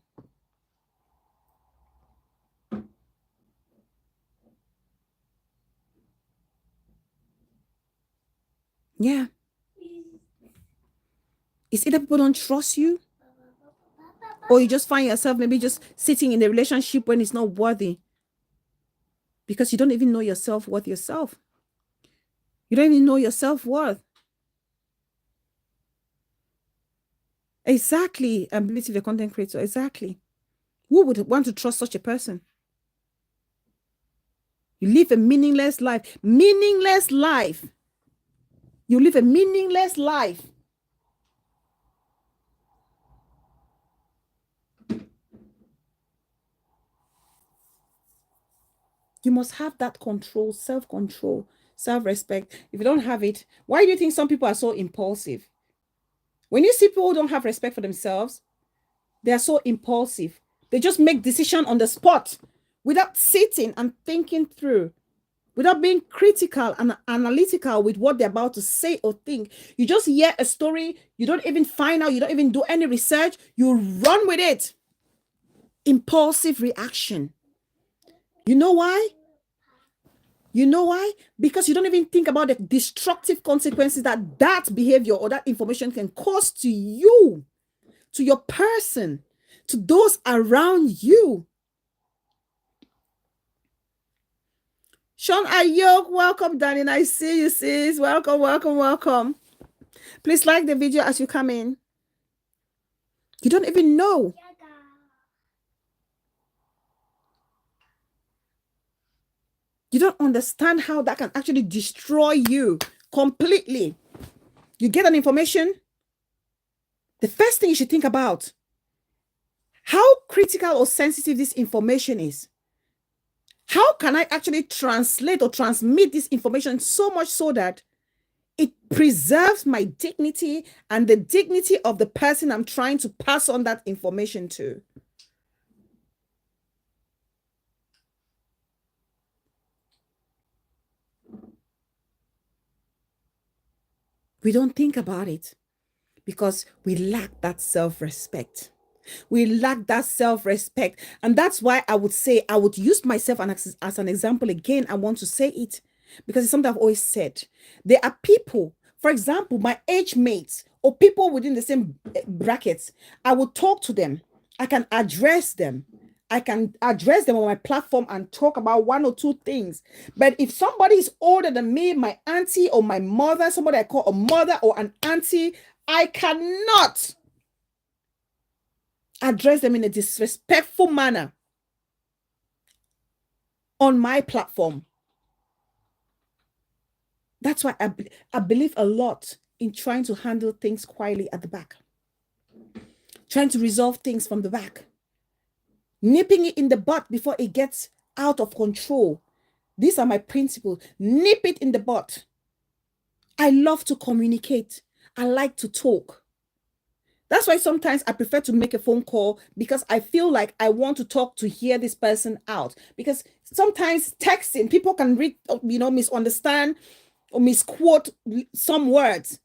Yeah. It's either people don't trust you, or you just find yourself maybe just sitting in a relationship when it's not worthy. Because you don't even know your self-worth yourself. You don't even know your self-worth. Exactly. Ability of the content creator. Exactly. Who would want to trust such a person? You live a meaningless life. Meaningless life. You live a meaningless life. You must have that control, self-control, self-respect. If you don't have it, why do you think some people are so impulsive? When you see people who don't have respect for themselves, they are so impulsive. They just make decisions on the spot without sitting and thinking through, without being critical and analytical with what they're about to say or think. You just hear a story, you don't even find out, you don't even do any research, you run with it. Impulsive reaction. You know why? You know why? Because you don't even think about the destructive consequences that behavior or that information can cause to you, to your person, to those around you. Sean Ayok, welcome, Darling. I see you, sis. Welcome, welcome, welcome. Please like the video as you come in. You don't even know. You don't understand how that can actually destroy you completely. You get an information. The first thing you should think about, how critical or sensitive this information is. How can I actually translate or transmit this information so much so that it preserves my dignity and the dignity of the person I'm trying to pass on that information to? We don't think about it because we lack that self-respect. We lack that self-respect. And that's why I would say, I would use myself as an example again. I want to say it because it's something I've always said. There are people, for example, my age mates or people within the same brackets. I will talk to them. I can address them. I can address them on my platform and talk about one or two things. But if somebody is older than me, my auntie or my mother, somebody I call a mother or an auntie, I cannot address them in a disrespectful manner on my platform. That's why I believe a lot in trying to handle things quietly at the back, trying to resolve things from the back, nipping it in the bud before it gets out of control. These are my principles. Nip it in the bud. I love to communicate. I like to talk. That's why sometimes I prefer to make a phone call, because I feel like I want to talk to hear this person out. Because sometimes texting, people can read, misunderstand or misquote some words.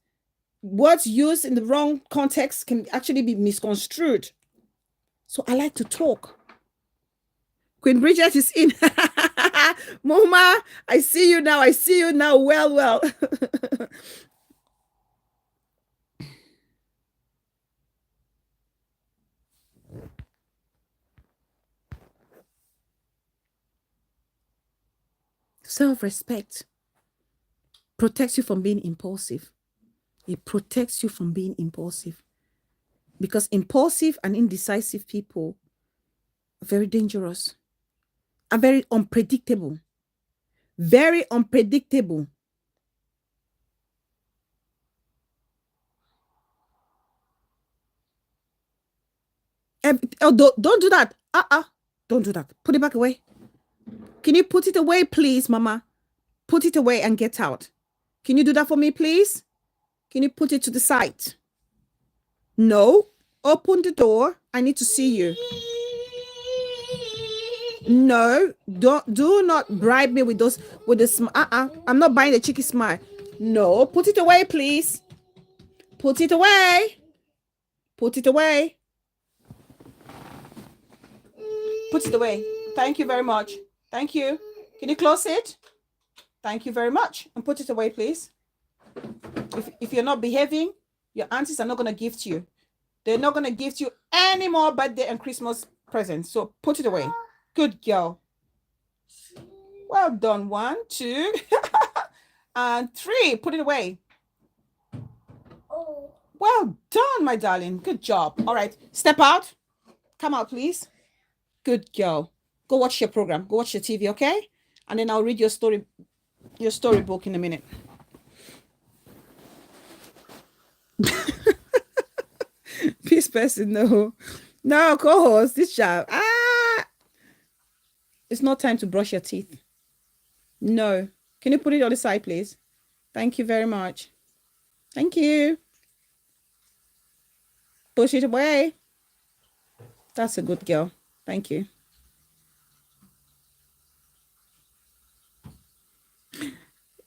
Words used in the wrong context can actually be misconstrued. So I like to talk. Queen Bridget is in. Mama, I see you now. I see you now. Well. Self-respect protects you from being impulsive. It protects you from being impulsive. Because impulsive and indecisive people are very dangerous, are very unpredictable. Very unpredictable. Oh, don't do that. Don't do that. Put it back away. Can you put it away, please, Mama? Put it away and get out. Can you do that for me, please? Can you put it to the side? No. Open the door. I need to see you. No. Do not bribe me with those, with the smile. I'm not buying the cheeky smile. No. Put it away, please. Put it away. Put it away. Put it away. Thank you very much. Thank you. Can you close it? Thank you very much. And put it away, please. If you're not behaving, your aunties are not going to gift you. They're not going to gift you any more birthday and Christmas presents. So put it away. Good girl. Well done. 1, 2, and 3. Put it away. Well done, my darling. Good job. All right. Step out. Come out, please. Good girl. Go watch your program. Go watch your TV, okay? And then I'll read your storybook in a minute. Peace person, no, co-host, this child. It's not time to brush your teeth. No. Can you put it on the side, please? Thank you very much. Thank you. Push it away. That's a good girl. Thank you.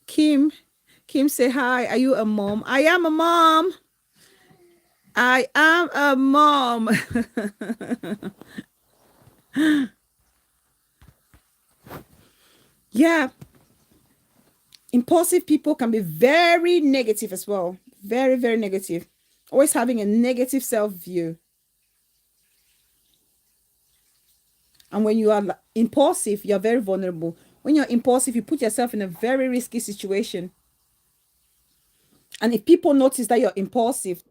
Kim say hi. Are you a mom? I am a mom. I am a mom. Yeah. Impulsive people can be very negative as well. Very, very negative. Always having a negative self-view. And when you are impulsive, you're very vulnerable. When you're impulsive, you put yourself in a very risky situation. And if people notice that you're impulsive,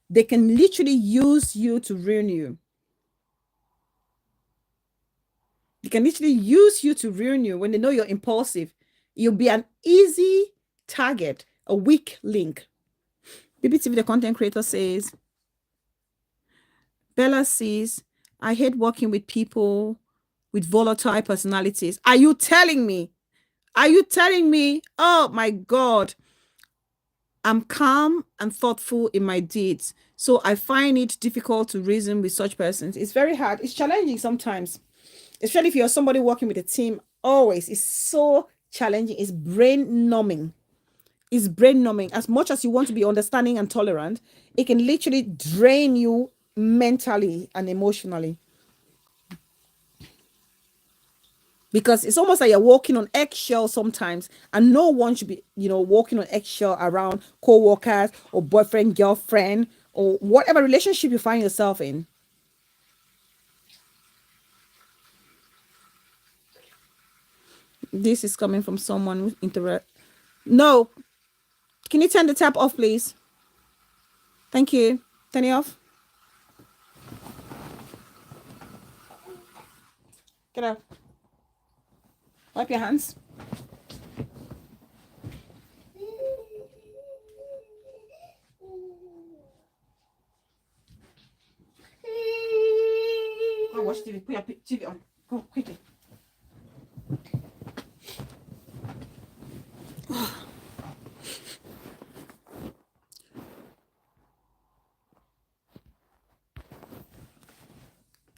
they can literally use you to ruin you. They can literally use you to ruin you when they know you're impulsive. You'll be an easy target, a weak link. BBTV, the content creator, says, Bella says, I hate working with people with volatile personalities. Are you telling me? Oh my God. I'm calm and thoughtful in my deeds, so I find it difficult to reason with such persons. It's very hard. It's challenging sometimes, especially if you're somebody working with a team. Always, it's so challenging. It's brain numbing. It's brain numbing. As much as you want to be understanding and tolerant, it can literally drain you mentally and emotionally. Because it's almost like you're walking on eggshells sometimes, and no one should be, walking on eggshell around co-workers or boyfriend, girlfriend, or whatever relationship you find yourself in. This is coming from someone who's interact. No. Can you turn the tap off, please? Thank you. Turn it off. Get out. Wipe your hands. Go watch TV. Put your TV on. Go quickly.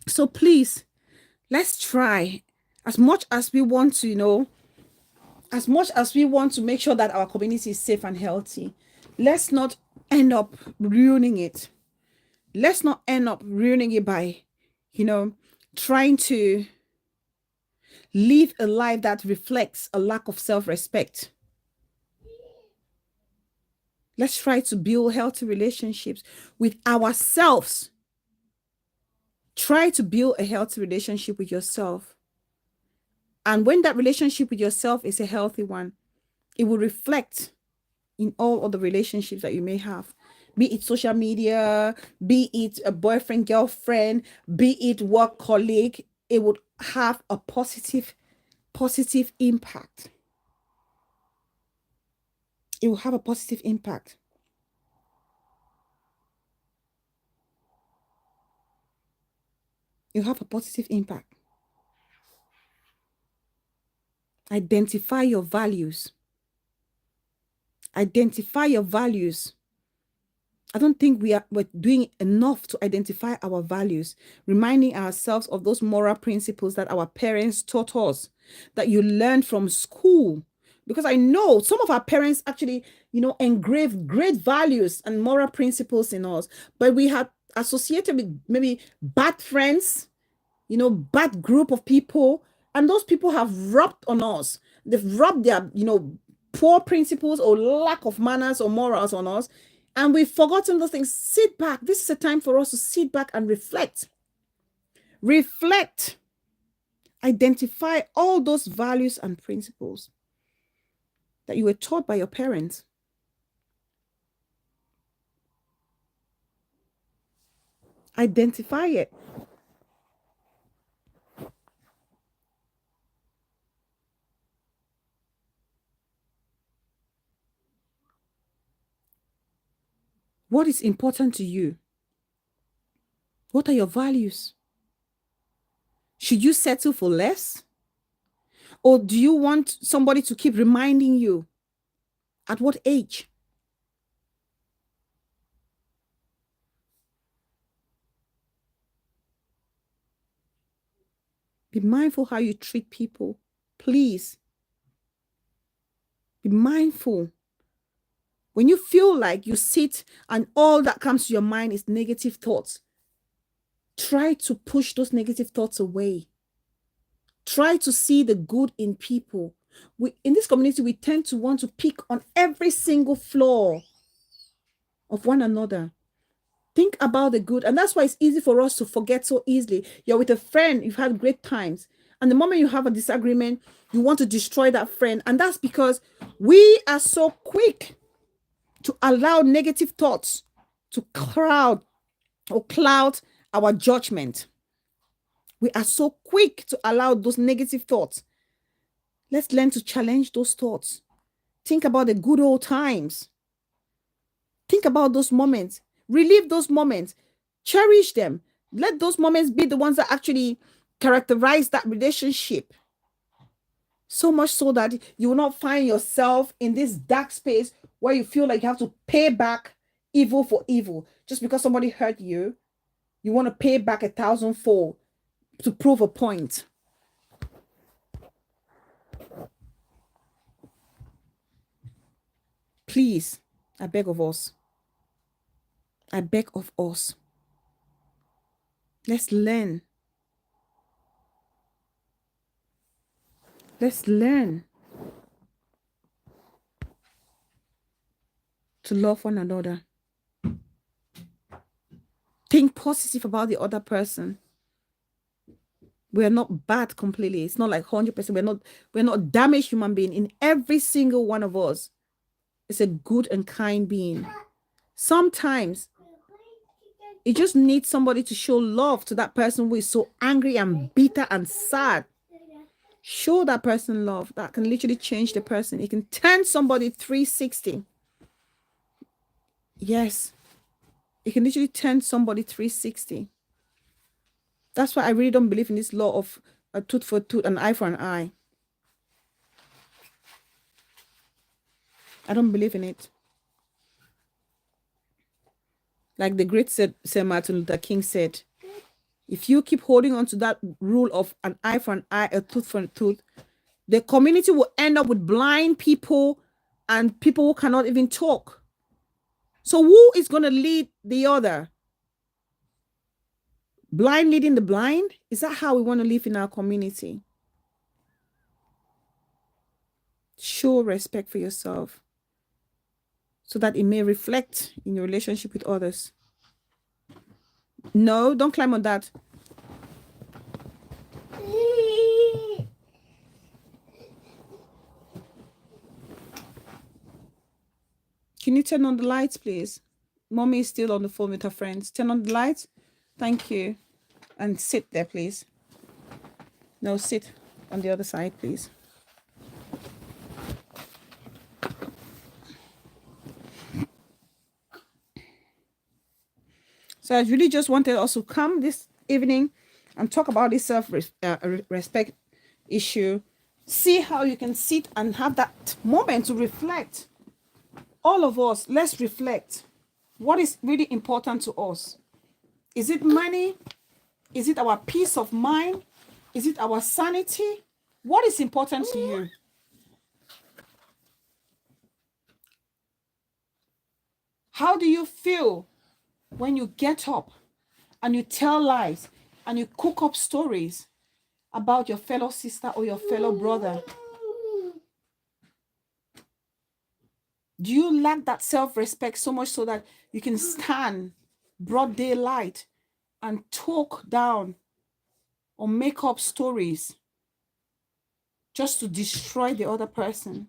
So please, let's try as much as we want to, as much as we want to make sure that our community is safe and healthy, let's not end up ruining it. Let's not end up ruining it by, trying to live a life that reflects a lack of self-respect. Let's try to build healthy relationships with ourselves. Try to build a healthy relationship with yourself. And when that relationship with yourself is a healthy one, it will reflect in all of the relationships that you may have. Be it social media, be it a boyfriend, girlfriend, be it work colleague, it would have a positive impact. It will have a positive impact. You have a positive impact. Identify your values. Identify your values. I don't think we're doing enough to identify our values, reminding ourselves of those moral principles that our parents taught us, that you learned from school. Because I know some of our parents actually, engraved great values and moral principles in us, but we have associated with maybe bad friends, bad group of people, and those people have rubbed on us. They've rubbed their, poor principles or lack of manners or morals on us, and we've forgotten those things. Sit back. This is a time for us to sit back and reflect. Reflect. Identify all those values and principles that you were taught by your parents. Identify it. What is important to you? What are your values? Should you settle for less? Or do you want somebody to keep reminding you? At what age? Be mindful how you treat people. Please. Be mindful. When you feel like you sit and all that comes to your mind is negative thoughts, try to push those negative thoughts away. Try to see the good in people. In this community, we tend to want to pick on every single flaw of one another. Think about the good. And that's why it's easy for us to forget so easily. You're with a friend, you've had great times. And the moment you have a disagreement, you want to destroy that friend. And that's because we are so quick to allow negative thoughts to cloud our judgment. We are so quick to allow those negative thoughts. Let's learn to challenge those thoughts. Think about the good old times. Think about those moments. Relive those moments. Cherish them. Let those moments be the ones that actually characterize that relationship. So much so that you will not find yourself in this dark space where you feel like you have to pay back evil for evil. Just because somebody hurt you, you want to pay back 1,000-fold to prove a point. Please, I beg of us. I beg of us. Let's learn. Let's learn to love one another. Think positive about the other person. We're not bad completely. It's not like 100%. We're not damaged human being. In every single one of us is a good and kind being. Sometimes it just needs somebody to show love to that person who is so angry and bitter and sad. Show that person love. That can literally change the person. It can turn somebody 360. Yes. It can literally turn somebody 360. That's why I really don't believe in this law of a tooth for a tooth, an eye for an eye. I don't believe in it. Like the great Sir Martin Luther King said, if you keep holding on to that rule of an eye for an eye, a tooth for a tooth, the community will end up with blind people and people who cannot even talk. So who is going to lead the other? Blind leading the blind? Is that how we want to live in our community? Show respect for yourself so that it may reflect in your relationship with others. No, don't climb on that. Can you turn on the lights, please? Mommy is still on the phone with her friends. Turn on the lights. Thank you. And sit there, please. No, sit on the other side, please. So I really just wanted us to come this evening and talk about this self-respect issue. See how you can sit and have that moment to reflect. All of us, let's reflect. What is really important to us? Is it money? Is it our peace of mind? Is it our sanity? What is important to you? How do you feel when you get up and you tell lies and you cook up stories about your fellow sister or your fellow brother? Do you lack that self-respect so much so that you can stand broad daylight and talk down or make up stories just to destroy the other person?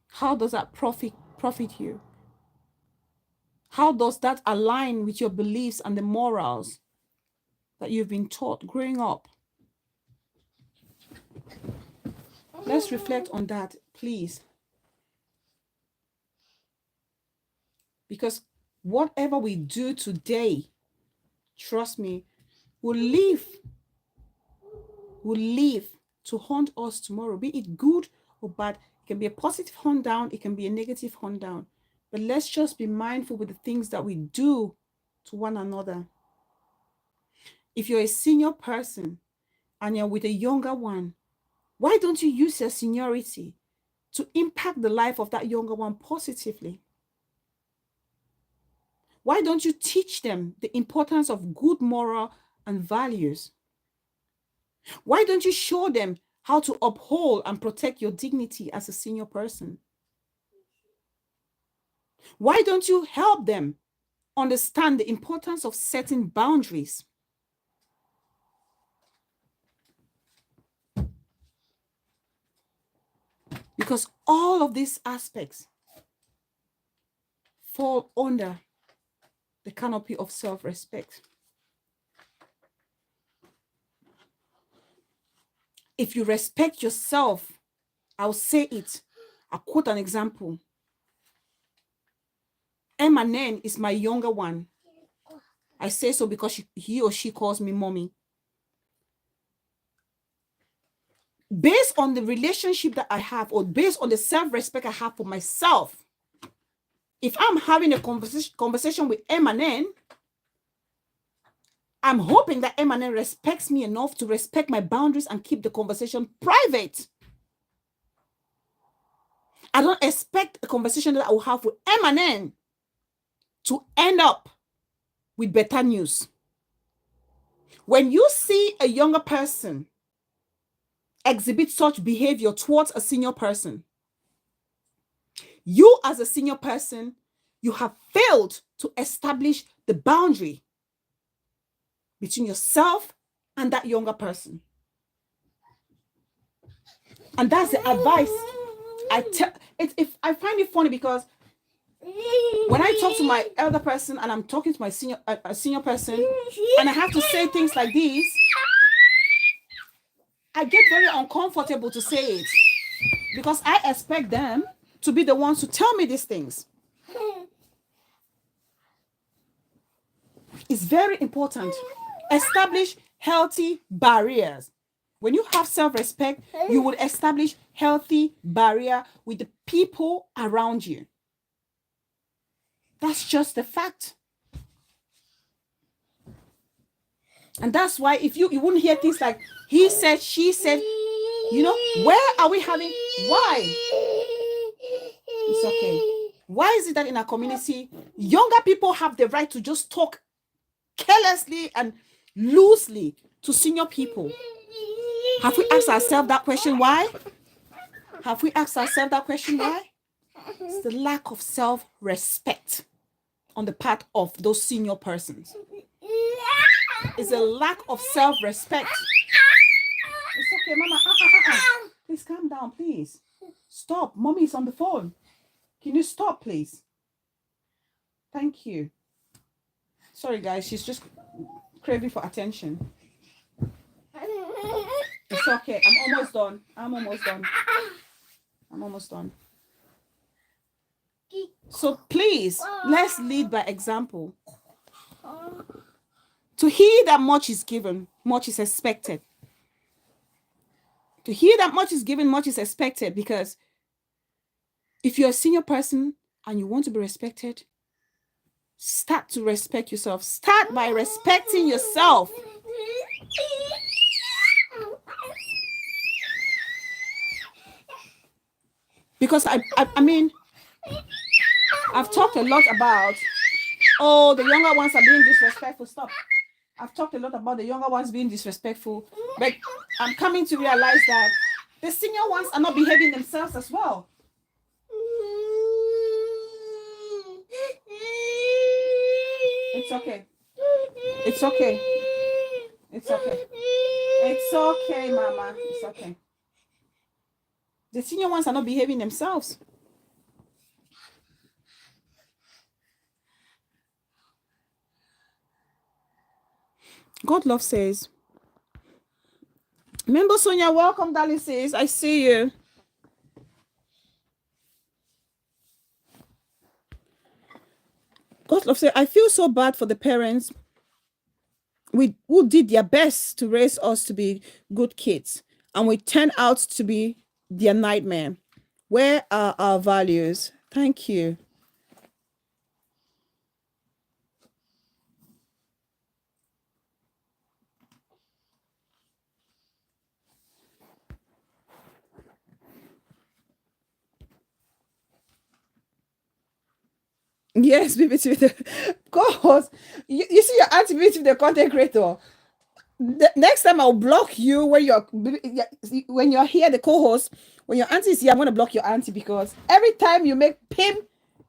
How does that profit you? How does that align with your beliefs and the morals that you've been taught growing up? Let's reflect on that, please. Because whatever we do today, trust me, will live to haunt us tomorrow, be it good or bad. It can be a positive hunt down, it can be a negative hunt down. But let's just be mindful with the things that we do to one another. If you're a senior person and you're with a younger one, why don't you use your seniority to impact the life of that younger one positively? Why don't you teach them the importance of good moral and values? Why don't you show them how to uphold and protect your dignity as a senior person? Why don't you help them understand the importance of setting boundaries? Because all of these aspects fall under the canopy of self-respect. If you respect yourself, I'll say it. I'll quote an example. Emmanuel is my younger one. I say so because he or she calls me mommy. Based on the relationship that I have, or based on the self-respect I have for myself, if I'm having a conversation with Emmanuel, I'm hoping that Emmanuel respects me enough to respect my boundaries and keep the conversation private. I don't expect a conversation that I will have with Emmanuel to end up with better news. When you see a younger person exhibit such behavior towards a senior person, you as a senior person, you have failed to establish the boundary. between yourself and that younger person. And that's the advice I tell. If I find it funny because when I talk to my elder person and I'm talking to my senior person, and I have to say things like these, I get very uncomfortable to say it because I expect them to be the ones to tell me these things. It's very important. Establish healthy barriers. When you have self-respect, you will establish healthy barrier with the people around you. That's just the fact. And that's why if you wouldn't hear things like he said, she said, you know, where are we having, why? It's okay. Why is it that in our community, younger people have the right to just talk carelessly and loosely to senior people? Have we asked ourselves that question why? Have we asked ourselves that question why? It's the lack of self-respect on the part of those senior persons. It's a lack of self-respect. It's okay, Mama. Please calm down, please. Stop. Mommy is on the phone. Can you stop, please? Thank you. Sorry, guys. She's just craving for attention. It's okay. I'm almost done. I'm almost done. So please, let's lead by example. To hear that much is given, much is expected. To hear that much is given, much is expected, because if you're a senior person and you want to be respected, start to respect yourself. Start by respecting yourself. Because I mean, I've talked a lot about, oh, the younger ones are being disrespectful. Stop. I've talked a lot about the younger ones being disrespectful, but I'm coming to realize that the senior ones are not behaving themselves as well. It's okay. It's okay. It's okay. It's okay, Mama. It's okay. The senior ones are not behaving themselves. God Love says, remember Sonia, welcome, Dali says, I see you. God Love says, I feel so bad for the parents who did their best to raise us to be good kids, and we turn out to be their nightmare. Where are our values? Thank you. Yes, BBT, the co-host. You see your auntie BBT, the content creator. The next time I'll block you when you're here, the co-host. When your auntie is here, I'm gonna block your auntie, because every time you make pim,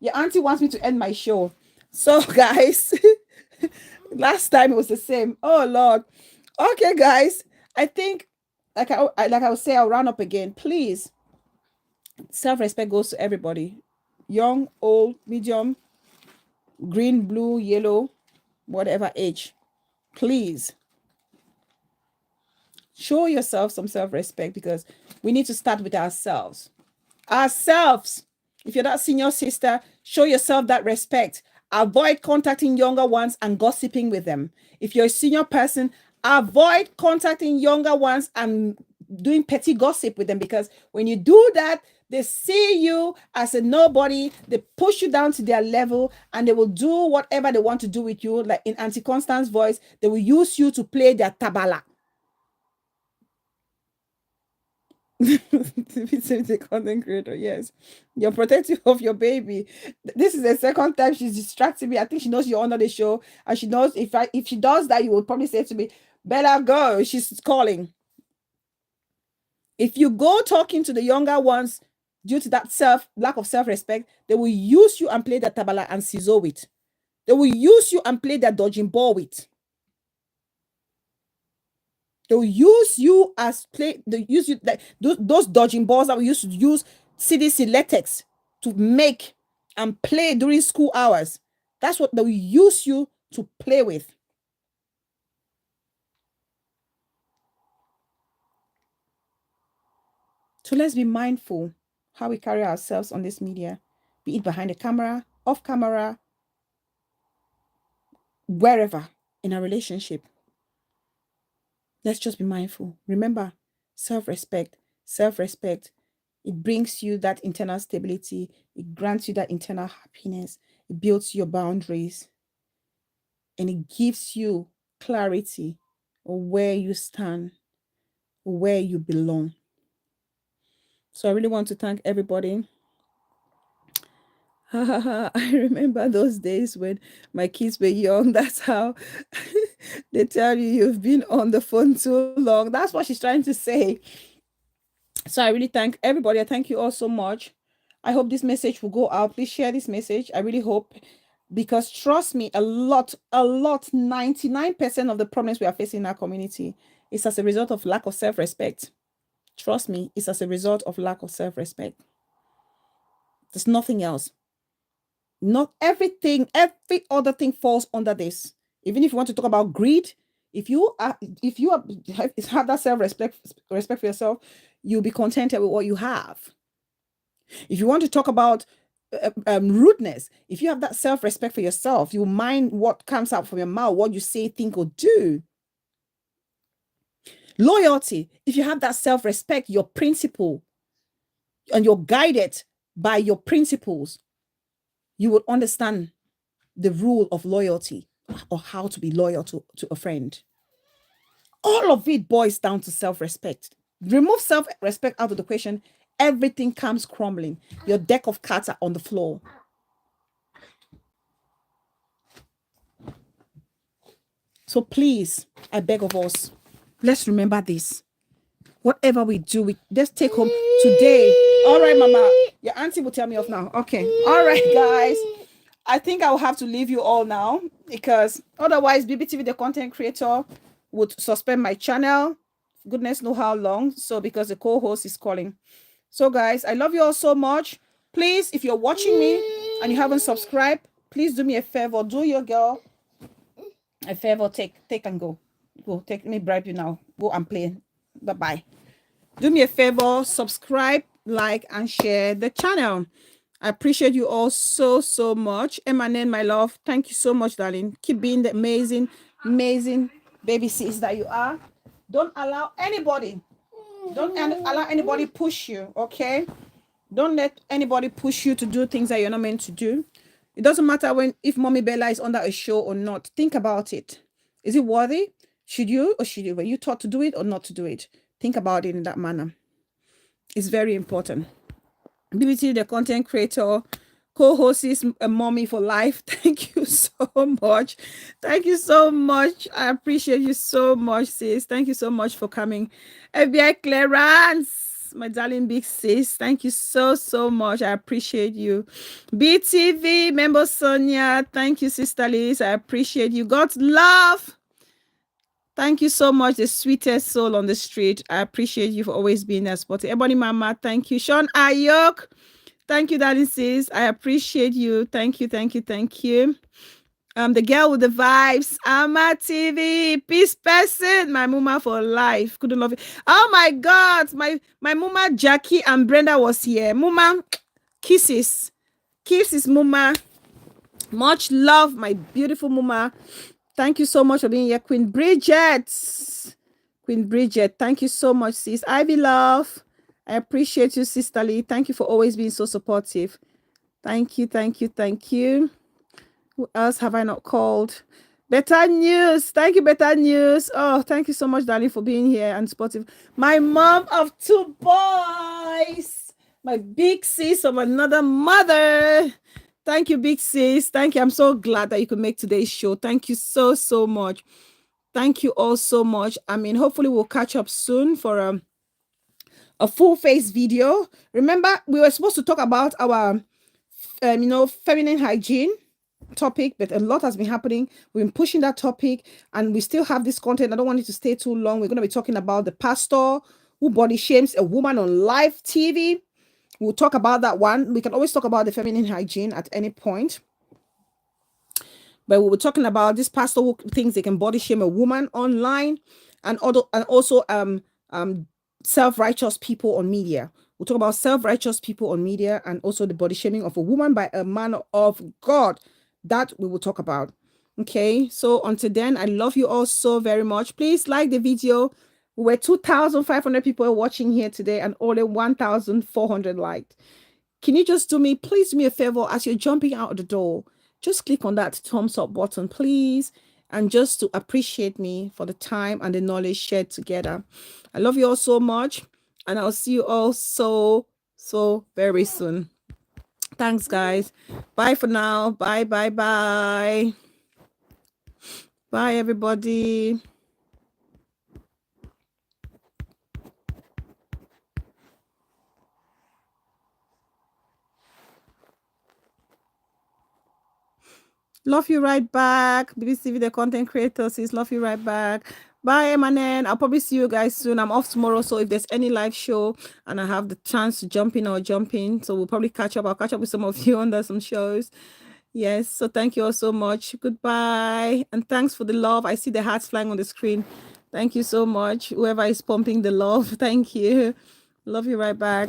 your auntie wants me to end my show. So guys, last time it was the same. Oh Lord. Okay, guys. I think like I would say, I'll round up again. Please, self-respect goes to everybody. Young, old, medium, green, blue, yellow, whatever age. Please show yourself some self-respect, because we need to start with ourselves. If you're that senior sister, show yourself that respect. Avoid contacting younger ones and gossiping with them. If you're a senior person, avoid contacting younger ones and doing petty gossip with them, because when you do that, they see you as a nobody. They push you down to their level, and they will do whatever they want to do with you. Like in Auntie Constance's voice, they will use you to play their tabala. The content creator, yes, you're protective of your baby. This is the second time she's distracting me. I think she knows you're on the show, and she knows if she does that, you will probably say to me, Bella, go. She's calling. If you go talking to the younger ones due to that lack of self-respect, they will use you and play the tabala and sizzle with. They will use you and play their dodging ball with. They'll use you as play. They use you like those dodging balls that we used to use CDC latex to make and play during school hours. That's what they'll use you to play with. So let's be mindful how we carry ourselves on this media, be it behind the camera, off camera, wherever in a relationship. Let's just be mindful. Remember, self-respect, self-respect. It brings you that internal stability. It grants you that internal happiness. It builds your boundaries. And it gives you clarity of where you stand, where you belong. So I really want to thank everybody. I remember those days when my kids were young. That's how they tell you you've been on the phone too long. That's what she's trying to say. So I really thank everybody. I thank you all so much. I hope this message will go out. Please share this message. I really hope, because trust me, a lot, 99% of the problems we are facing in our community is as a result of lack of self-respect. Trust me, it's as a result of lack of self-respect. There's nothing else. Not everything, every other thing falls under this. Even if you want to talk about greed, if you have that self-respect for yourself, you'll be contented with what you have. If you want to talk about rudeness, if you have that self-respect for yourself, you mind what comes out from your mouth, what you say, think, or do. Loyalty, if you have that self-respect, your principle, and you're guided by your principles, you would understand the rule of loyalty or how to be loyal to a friend. All of it boils down to self-respect. Remove self-respect out of the question, everything comes crumbling. Your deck of cards are on the floor. So please, I beg of us, let's remember this. Whatever we do, let's take home today. All right, Mama. Your auntie will tell me off now. Okay. All right, guys. I think I'll have to leave you all now, because otherwise BBTV, the content creator, would suspend my channel. Goodness knows how long. So because the co-host is calling. So guys, I love you all so much. Please, if you're watching me and you haven't subscribed, please do me a favor. Do your girl a favor. Take and go. Go. Let me bribe you now. Go and play. Bye-bye. Do me a favor, subscribe, like, and share the channel. I appreciate you all so much. Emmanuel, my love, thank you so much, darling. Keep being the amazing baby sis that you are. Don't allow anybody push you, okay? Don't let anybody push you to do things that you're not meant to do. It doesn't matter if Mommy Bella is under a show or not. Think about it. Is it worthy? Should you or should you? Were you taught to do it or not to do it? Think about it in that manner. It's very important. BBT, the content creator, co-host is a mommy for life. Thank you so much. Thank you so much. I appreciate you so much, sis. Thank you so much for coming. FBI Clarence, my darling big sis. Thank you so much. I appreciate you. BTV member Sonia. Thank you, Sister Liz. I appreciate you. God's love. Thank you so much, the sweetest soul on the street. I appreciate you for always being there supporting. Ebony Mama, thank you. Sean Ayok, thank you, darling sis. I appreciate you. Thank you. The girl with the vibes, Ama TV, peace person, my mama for life. Couldn't love it. Oh my God, my mama Jackie and Brenda was here. Mama, kisses, mama. Much love, my beautiful mama. Thank you so much for being here, Queen Bridget. Thank you so much, sis. Ivy love. I appreciate you, Sister Lee. Thank you for always being so supportive. Thank you. Who else have I not called? Better News. Thank you, Better News. Oh, thank you so much, darling, for being here and supportive. My mom of 2 boys. My big sis of another mother. Thank you, big sis. Thank you. I'm so glad that you could make today's show. Thank you so much. Thank you all so much. I mean, hopefully we'll catch up soon for a full face video. Remember, we were supposed to talk about our, feminine hygiene. topic, but a lot has been happening. We've been pushing that topic, and we still have this content. I don't want it to stay too long. We're going to be talking about the pastor who body shames a woman on live TV. We'll talk about that one. We can always talk about the feminine hygiene at any point. But we were talking about this pastor who thinks they can body shame a woman online, and also self-righteous people on media. We'll talk about self-righteous people on media, and also the body shaming of a woman by a man of God. That we will talk about. Okay, so until then, I love you all so very much. Please like the video. We're 2,500 people watching here today, and only 1,400 liked. Can you just please do me a favor as you're jumping out the door? Just click on that thumbs up button, please. And just to appreciate me for the time and the knowledge shared together. I love you all so much. And I'll see you all so very soon. Thanks, guys. Bye for now. Bye, bye, bye. Bye, everybody. Love you right back. BBC the content creator says love you right back. Bye, Emanen. I'll probably see you guys soon. I'm off tomorrow, so if there's any live show and I have the chance to jump in, so we'll probably catch up. I'll catch up with some of you under some shows. Yes, so thank you all so much. Goodbye, and thanks for the love. I see the hearts flying on the screen. Thank you so much. Whoever is pumping the love, thank you. Love you right back.